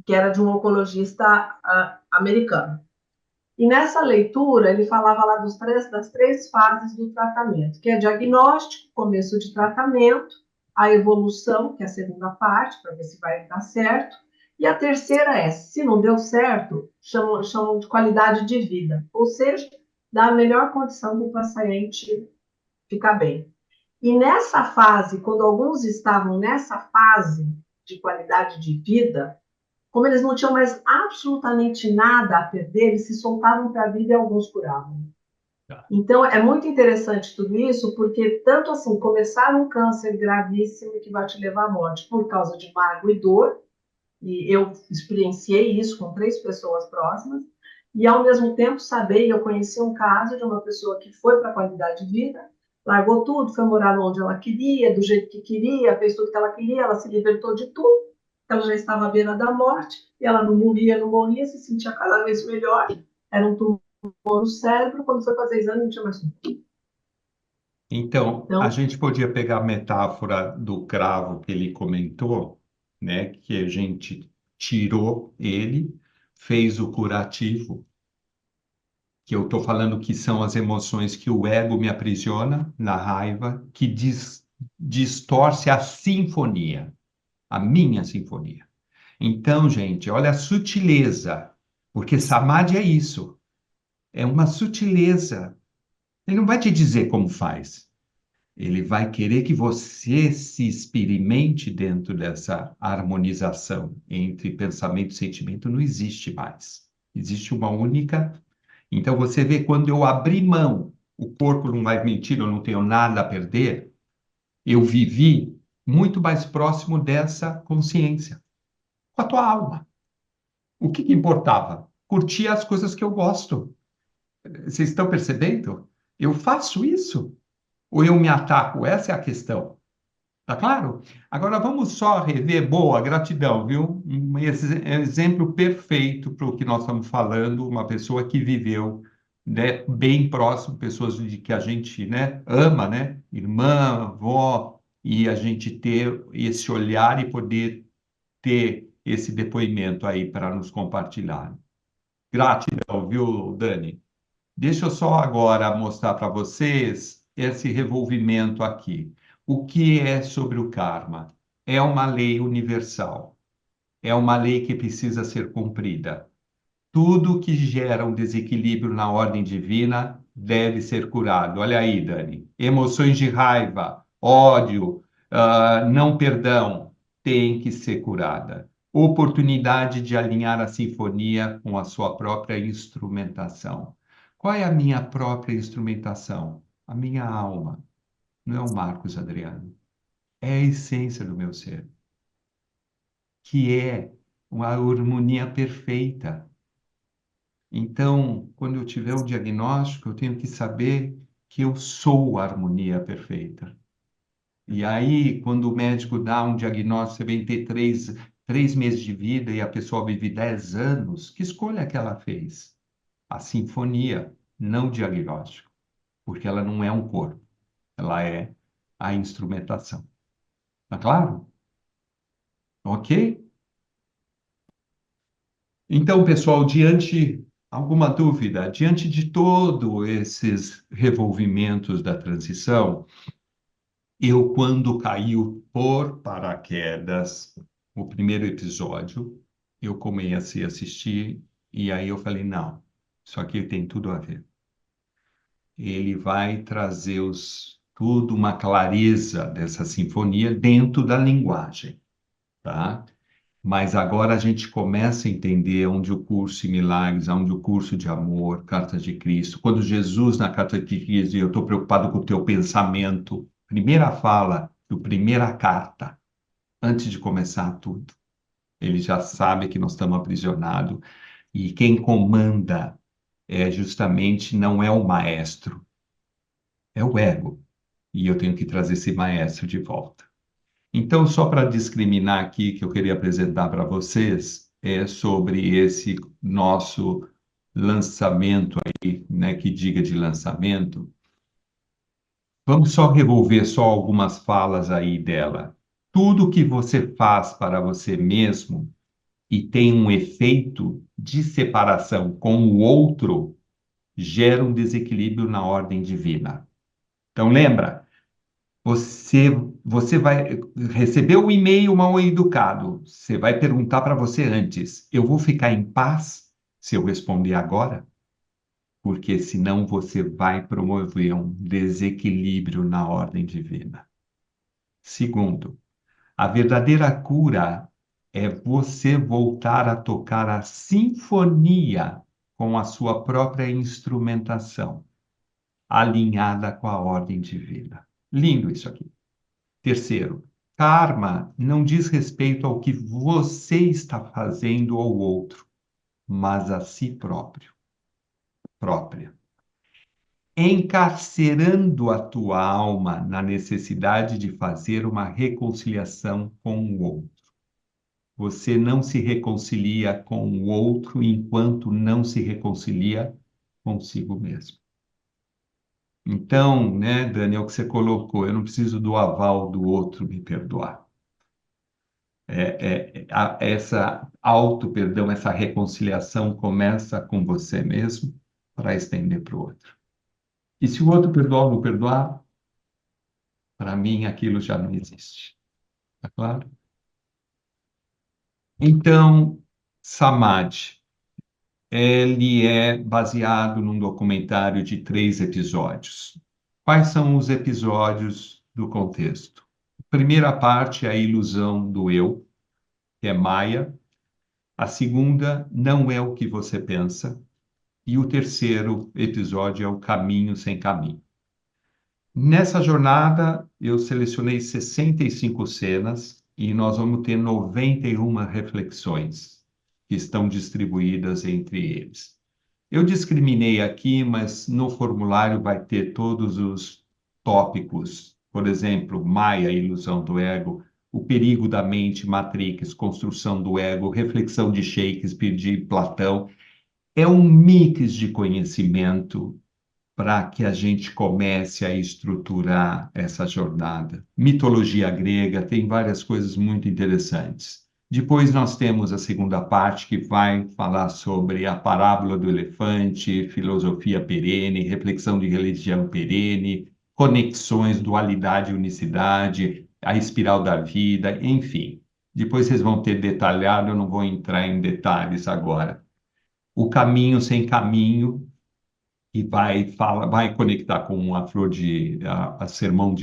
Speaker 5: que era de um oncologista americano. E nessa leitura, ele falava lá das três fases do tratamento, que é diagnóstico, começo de tratamento, a evolução, que é a segunda parte, para ver se vai dar certo, e a terceira é, se não deu certo, chamam de qualidade de vida, ou seja, dar a melhor condição do paciente ficar bem. E nessa fase, quando alguns estavam nessa fase de qualidade de vida, como eles não tinham mais absolutamente nada a perder, eles se soltavam para a vida e alguns curavam. Então, é muito interessante tudo isso, porque tanto assim, começar um câncer gravíssimo que vai te levar à morte por causa de mágoa e dor, e eu experienciei isso com 3 pessoas próximas, e ao mesmo tempo saber, eu conheci um caso de uma pessoa que foi para a qualidade de vida, largou tudo, foi morar onde ela queria, do jeito que queria, fez tudo que ela queria, ela se libertou de tudo, ela já estava à beira da morte, e ela não morria, se sentia cada vez melhor, era um tumor no cérebro, quando foi fazer exame não tinha mais tumor.
Speaker 1: Então, a gente podia pegar a metáfora do cravo que ele comentou, né, que a gente tirou ele, fez o curativo, que eu estou falando que são as emoções que o ego me aprisiona na raiva, que distorce a sinfonia, a minha sinfonia. Então, gente, olha a sutileza, porque Samadhi é isso, é uma sutileza. Ele não vai te dizer como faz, ele vai querer que você se experimente dentro dessa harmonização entre pensamento e sentimento. Não existe mais, existe uma única. Então, você vê, quando eu abri mão, o corpo não vai mentir, eu não tenho nada a perder, eu vivi muito mais próximo dessa consciência, com a tua alma. O que importava? Curtir as coisas que eu gosto. Vocês estão percebendo? Eu faço isso? Ou eu me ataco? Essa é a questão. Tá claro? Agora vamos só rever. Boa, gratidão, viu? Um exemplo perfeito para o que nós estamos falando, uma pessoa que viveu, né, bem próximo, pessoas de que a gente, né, ama, né? Irmã, avó, e a gente ter esse olhar e poder ter esse depoimento aí para nos compartilhar. Gratidão, viu, Dani? Deixa eu só agora mostrar para vocês esse revolvimento aqui. O que é sobre o karma? É uma lei universal. É uma lei que precisa ser cumprida. Tudo que gera um desequilíbrio na ordem divina deve ser curado. Olha aí, Dani. Emoções de raiva, ódio, não perdão, tem que ser curada. Oportunidade de alinhar a sinfonia com a sua própria instrumentação. Qual é a minha própria instrumentação? A minha alma. Não é o Marcos Adriano. É a essência do meu ser, que é uma harmonia perfeita. Então, quando eu tiver um diagnóstico, eu tenho que saber que eu sou a harmonia perfeita. E aí, quando o médico dá um diagnóstico, você vem ter 3 meses de vida e a pessoa vive 10 anos, que escolha que ela fez? A sinfonia, não o diagnóstico, porque ela não é um corpo, ela é a instrumentação. Tá claro? Ok? Então, pessoal, alguma dúvida? Diante de todos esses revolvimentos da transição, eu, quando caiu por paraquedas, o primeiro episódio, eu comecei a assistir e aí eu falei, não, isso aqui tem tudo a ver. Ele vai trazer tudo uma clareza dessa sinfonia dentro da linguagem. tá? Mas agora a gente começa a entender onde o curso em milagres, onde o curso de amor, Carta de Cristo, quando Jesus na Carta de Cristo, eu estou preocupado com o teu pensamento, primeira fala do primeira carta, antes de começar tudo. Ele já sabe que nós estamos aprisionados e quem comanda é justamente não é o maestro, é o ego. E eu tenho que trazer esse maestro de volta. Então, só para discriminar aqui, que eu queria apresentar para vocês, é sobre esse nosso lançamento aí, né, que diga de lançamento. Vamos só revolver só algumas falas aí dela. Tudo que você faz para você mesmo e tem um efeito de separação com o outro, gera um desequilíbrio na ordem divina. Então, lembra? Você, você vai receber o e-mail mal educado. Você vai perguntar para você antes: eu vou ficar em paz se eu responder agora? Porque senão você vai promover um desequilíbrio na ordem divina. Segundo, a verdadeira cura é você voltar a tocar a sinfonia com a sua própria instrumentação, alinhada com a ordem divina. Lindo isso aqui. Terceiro, karma não diz respeito ao que você está fazendo ao outro, mas a si própria. Encarcerando a tua alma na necessidade de fazer uma reconciliação com o outro. Você não se reconcilia com o outro enquanto não se reconcilia consigo mesmo. Então, né, Daniel, que você colocou, eu não preciso do aval do outro me perdoar. Essa auto-perdão, essa reconciliação começa com você mesmo para estender para o outro. E se o outro perdoar ou não perdoar, para mim aquilo já não existe. Tá claro? Então, Samadhi, ele é baseado num documentário de 3 episódios. Quais são os episódios do contexto? A primeira parte é a ilusão do eu, que é Maya. A segunda não é o que você pensa. E o terceiro episódio é o caminho sem caminho. Nessa jornada, eu selecionei 65 cenas e nós vamos ter 91 reflexões que estão distribuídas entre eles. Eu discriminei aqui, mas no formulário vai ter todos os tópicos. Por exemplo, Maia, ilusão do ego, o perigo da mente, Matrix, construção do ego, reflexão de Shakespeare, de Platão. É um mix de conhecimento para que a gente comece a estruturar essa jornada. Mitologia grega tem várias coisas muito interessantes. Depois nós temos a segunda parte que vai falar sobre a parábola do elefante, filosofia perene, reflexão de religião perene, conexões, dualidade e unicidade, a espiral da vida, enfim. Depois vocês vão ter detalhado, eu não vou entrar em detalhes agora. O caminho sem caminho, e vai conectar com a sermão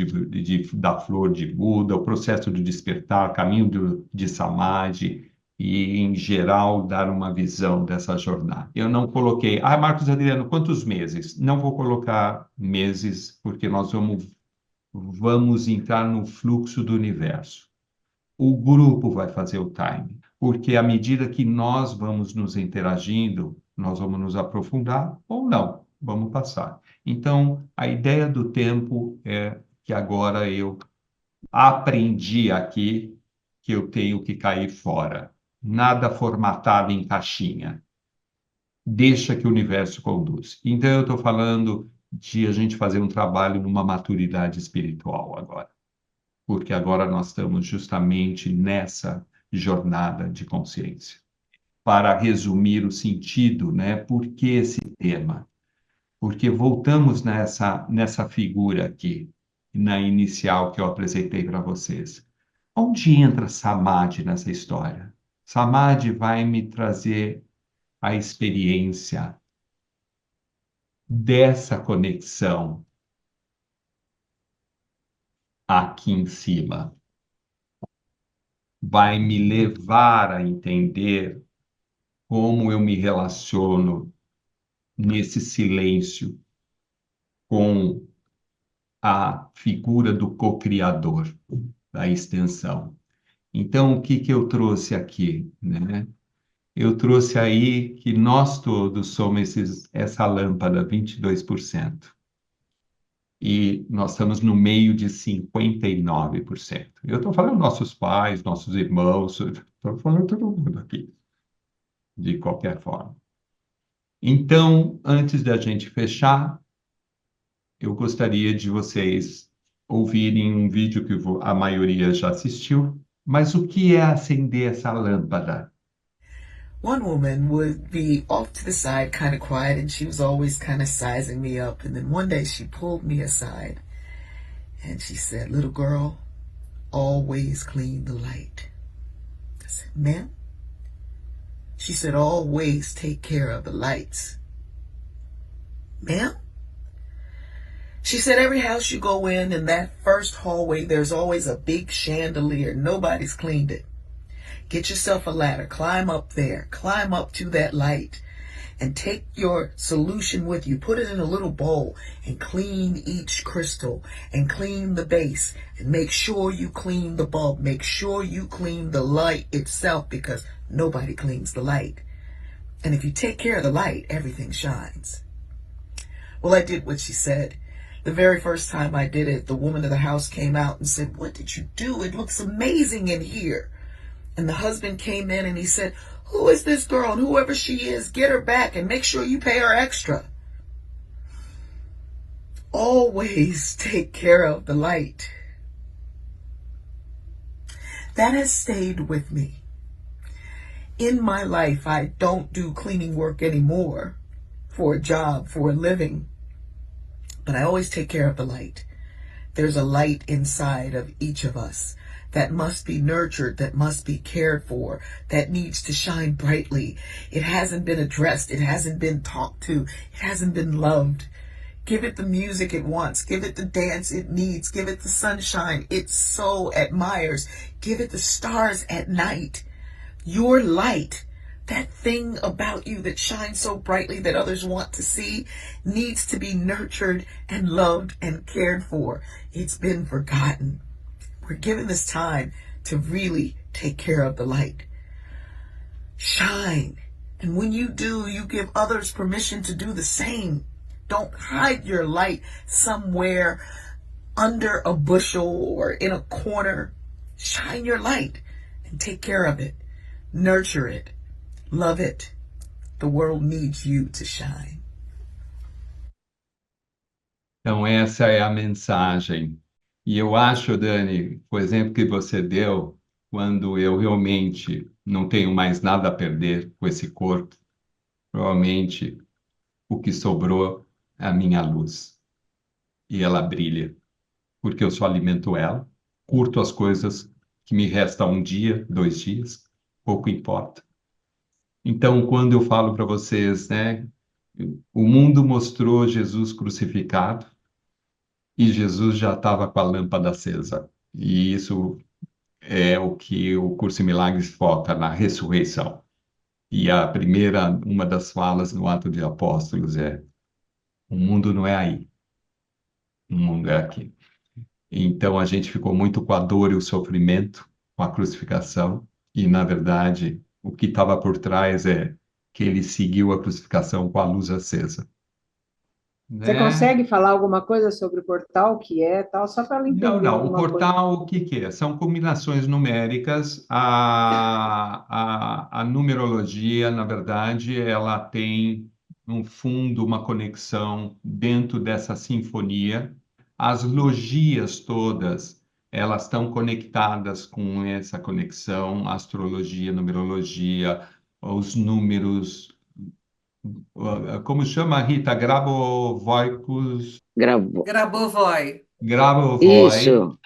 Speaker 1: da flor de Buda, o processo de despertar, caminho de Samadhi, e, em geral, dar uma visão dessa jornada. Eu não coloquei, Marcos Adriano, quantos meses? Não vou colocar meses, porque nós vamos entrar no fluxo do universo. O grupo vai fazer o time, porque à medida que nós vamos nos interagindo, nós vamos nos aprofundar ou não, vamos passar. Então, a ideia do tempo é que agora eu aprendi aqui que eu tenho que cair fora. Nada formatado em caixinha. Deixa que o universo conduz. Então, eu estou falando de a gente fazer um trabalho numa maturidade espiritual agora, porque agora nós estamos justamente nessa jornada de consciência. Para resumir o sentido, né? Por que esse tema? Porque voltamos nessa figura aqui, na inicial que eu apresentei para vocês. Onde entra Samadhi nessa história? Samadhi vai me trazer a experiência dessa conexão aqui em cima, vai me levar a entender como eu me relaciono nesse silêncio com a figura do co-criador, da extensão. Então, o que que eu trouxe aqui, né? Eu trouxe aí que nós todos somos essa lâmpada, 22%. E nós estamos no meio de 59%. Eu estou falando nossos pais, nossos irmãos, estou falando todo mundo aqui, de qualquer forma. Então, antes da gente fechar, eu gostaria de vocês ouvirem um vídeo que a maioria já assistiu, mas o que é acender essa lâmpada?
Speaker 8: One woman would be off to the side, kind of quiet, and she was always kind of sizing me up. And then one day she pulled me aside and she said, "Little girl, always clean the light." I said, "Ma'am?" She said, "Always take care of the lights." "Ma'am?" She said, "Every house you go in that first hallway, there's always a big chandelier. Nobody's cleaned it. Get yourself a ladder, climb up there, climb up to that light, and take your solution with you. Put it in a little bowl and clean each crystal and clean the base and make sure you clean the bulb. Make sure you clean the light itself because nobody cleans the light. And if you take care of the light, everything shines." Well, I did what she said. The very first time I did it, the woman of the house came out and said, "What did you do? It looks amazing in here." And the husband came in and he said, "Who is this girl? And whoever she is, get her back and make sure you pay her extra." Always take care of the light. That has stayed with me. In my life, I don't do cleaning work anymore for a job, for a living, but I always take care of the light. There's a light inside of each of us that must be nurtured, that must be cared for, that needs to shine brightly. It hasn't been addressed. It hasn't been talked to. It hasn't been loved. Give it the music it wants. Give it the dance it needs. Give it the sunshine it so admires. Give it the stars at night. Your light, that thing about you that shines so brightly that others want to see, needs to be nurtured and loved and cared for. It's been forgotten. We're given this time to really take care of the light. Shine. And when you do, you give others permission to do the same. Don't hide your light somewhere under a bushel or in a corner. Shine your light and take care of it. Nurture it. Love it. The world needs you to shine.
Speaker 1: Então, essa é a mensagem. E eu acho, Dani, o exemplo que você deu, quando eu realmente não tenho mais nada a perder com esse corpo, provavelmente o que sobrou é a minha luz. E ela brilha, porque eu só alimento ela, curto as coisas que me restam um dia, 2 dias, pouco importa. Então, quando eu falo para vocês, né, o mundo mostrou Jesus crucificado, e Jesus já estava com a lâmpada acesa. E isso é o que o Curso em Milagres foca na ressurreição. E uma das falas no Ato de Apóstolos é: o mundo não é aí, o mundo é aqui. Então a gente ficou muito com a dor e o sofrimento, com a crucificação, e na verdade o que estava por trás é que ele seguiu a crucificação com a luz acesa.
Speaker 9: Você
Speaker 1: Né?
Speaker 9: consegue falar alguma coisa sobre o portal, o que é, tal, só para ela entender
Speaker 1: Não. O
Speaker 9: alguma coisa?
Speaker 1: portal, o que que é? São combinações numéricas. A numerologia, na verdade, ela tem, no fundo, uma conexão dentro dessa sinfonia. As logias todas, elas estão conectadas com essa conexão, astrologia, numerologia, os números. Como chama, Rita? Grabovoi.
Speaker 10: Isso.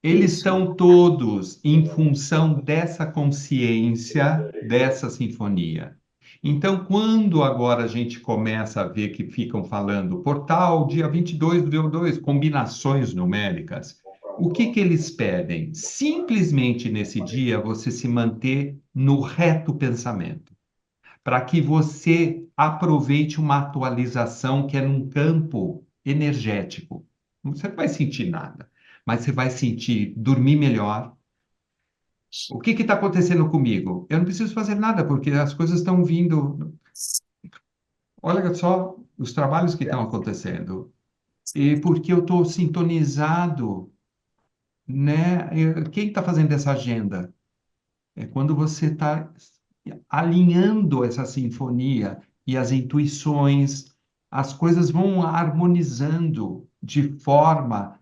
Speaker 1: Eles estão todos em função dessa consciência, dessa sinfonia. Então, quando agora a gente começa a ver que ficam falando portal, dia 22 do 2, combinações numéricas, O que eles pedem? Simplesmente nesse dia você se manter no reto pensamento, para que você aproveite uma atualização que é num campo energético. Você não vai sentir nada, mas você vai sentir dormir melhor. O que está acontecendo comigo? Eu não preciso fazer nada, porque as coisas estão vindo. Olha só os trabalhos que estão acontecendo. E porque eu estou sintonizado, né? Quem está fazendo essa agenda? É quando você está alinhando essa sinfonia e as intuições, as coisas vão harmonizando de forma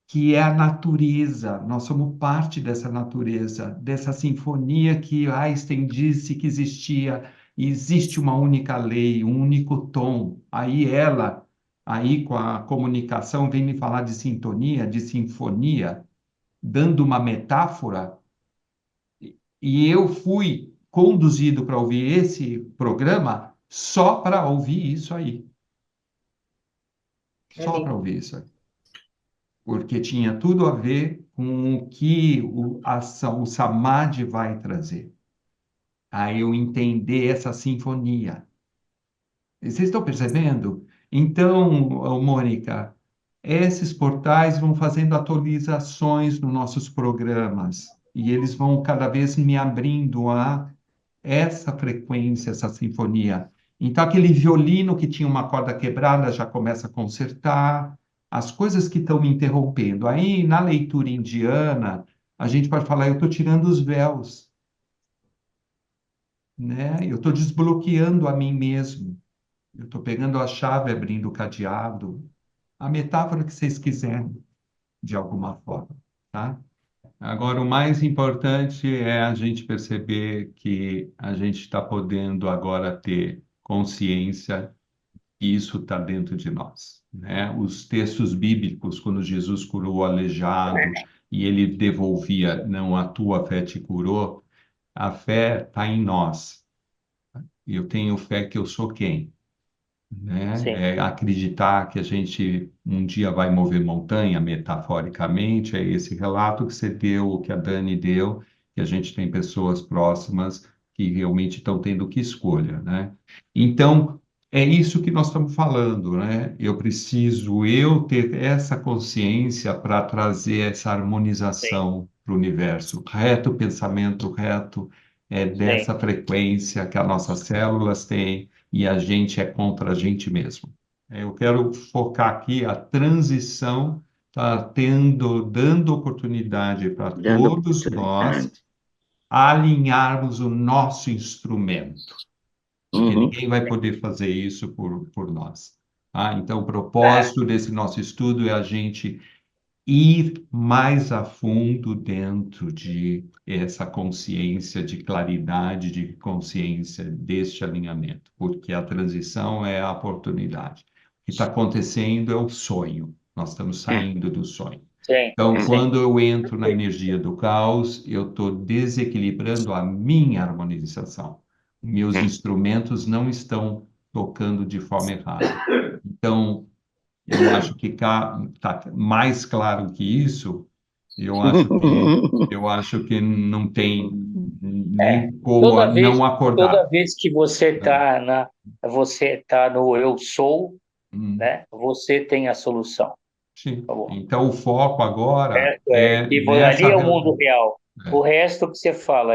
Speaker 1: que é a natureza, nós somos parte dessa natureza, dessa sinfonia que Einstein disse que existia, e existe uma única lei, um único tom. Aí com a comunicação, vem me falar de sintonia, de sinfonia, dando uma metáfora, e eu fui conduzido para ouvir esse programa só para ouvir isso aí. Só para ouvir isso aí. Porque tinha tudo a ver com o que o Samadhi vai trazer. Aí eu entender essa sinfonia. Vocês estão percebendo? Então, Mônica, esses portais vão fazendo atualizações nos nossos programas e eles vão cada vez me abrindo a essa frequência, essa sinfonia. Então, aquele violino que tinha uma corda quebrada já começa a consertar, as coisas que estão me interrompendo. Aí, na leitura indiana, a gente pode falar, eu estou tirando os véus, né? Eu estou desbloqueando a mim mesmo. Eu estou pegando a chave, abrindo o cadeado. A metáfora que vocês quiserem, de alguma forma, tá? Agora, o mais importante é a gente perceber que a gente está podendo agora ter consciência que isso está dentro de nós, né? Os textos bíblicos, quando Jesus curou o aleijado e ele devolvia, não, a tua fé te curou, a fé está em nós. E eu tenho fé que eu sou quem? Né? É acreditar que a gente um dia vai mover montanha, metaforicamente, é esse relato que você deu, que a Dani deu, que a gente tem pessoas próximas que realmente estão tendo que escolha, né? Então, é isso que nós estamos falando, né? Eu preciso ter essa consciência para trazer essa harmonização para o universo. Reto pensamento, reto dessa frequência que as nossas células têm, e a gente é contra a gente mesmo. Eu quero focar aqui a transição, está dando oportunidade para todos nós alinharmos o nosso instrumento. Porque ninguém vai poder fazer isso por nós. Tá? Então, o propósito desse nosso estudo é a gente ir mais a fundo dentro de essa consciência de claridade, de consciência deste alinhamento, porque a transição é a oportunidade. O que está acontecendo é o sonho, nós estamos saindo do sonho. Então, quando eu entro na energia do caos, eu estou desequilibrando a minha harmonização. Meus instrumentos não estão tocando de forma errada. Então, eu acho que está mais claro que isso. Eu acho que não tem nem como não acordar.
Speaker 10: Toda vez que você está no eu sou, né? Você tem a solução.
Speaker 1: Sim. Então o foco agora
Speaker 10: ali é o mundo real. O resto que você fala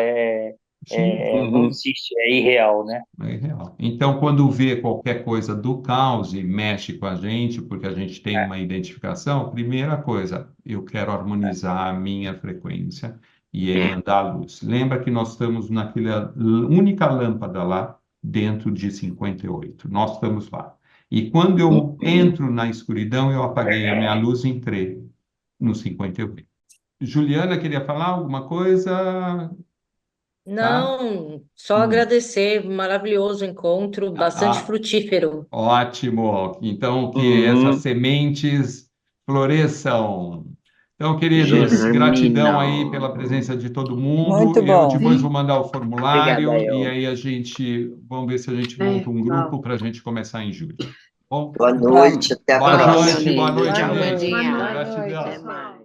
Speaker 10: não existe, é irreal, né?
Speaker 1: É irreal. Então, quando vê qualquer coisa do caos e mexe com a gente, porque a gente tem uma identificação, primeira coisa, eu quero harmonizar a minha frequência e andar a luz. Lembra que nós estamos naquela única lâmpada lá, dentro de 58. Nós estamos lá. E quando eu entro na escuridão, eu apaguei a minha luz e entrei no 58. Juliana, queria falar alguma coisa?
Speaker 11: Não, só agradecer, maravilhoso encontro, bastante frutífero.
Speaker 1: Ótimo, então que essas sementes floresçam. Então, queridos, gratidão aí pela presença de todo mundo.
Speaker 12: Muito bom.
Speaker 1: Eu depois vou mandar o formulário.
Speaker 10: Obrigada,
Speaker 1: e aí vamos ver se a gente monta um grupo para a gente começar em julho. Bom,
Speaker 12: Boa noite, até a próxima.
Speaker 1: Boa noite.
Speaker 2: Boa noite.
Speaker 1: Gratidão.
Speaker 2: Boa noite.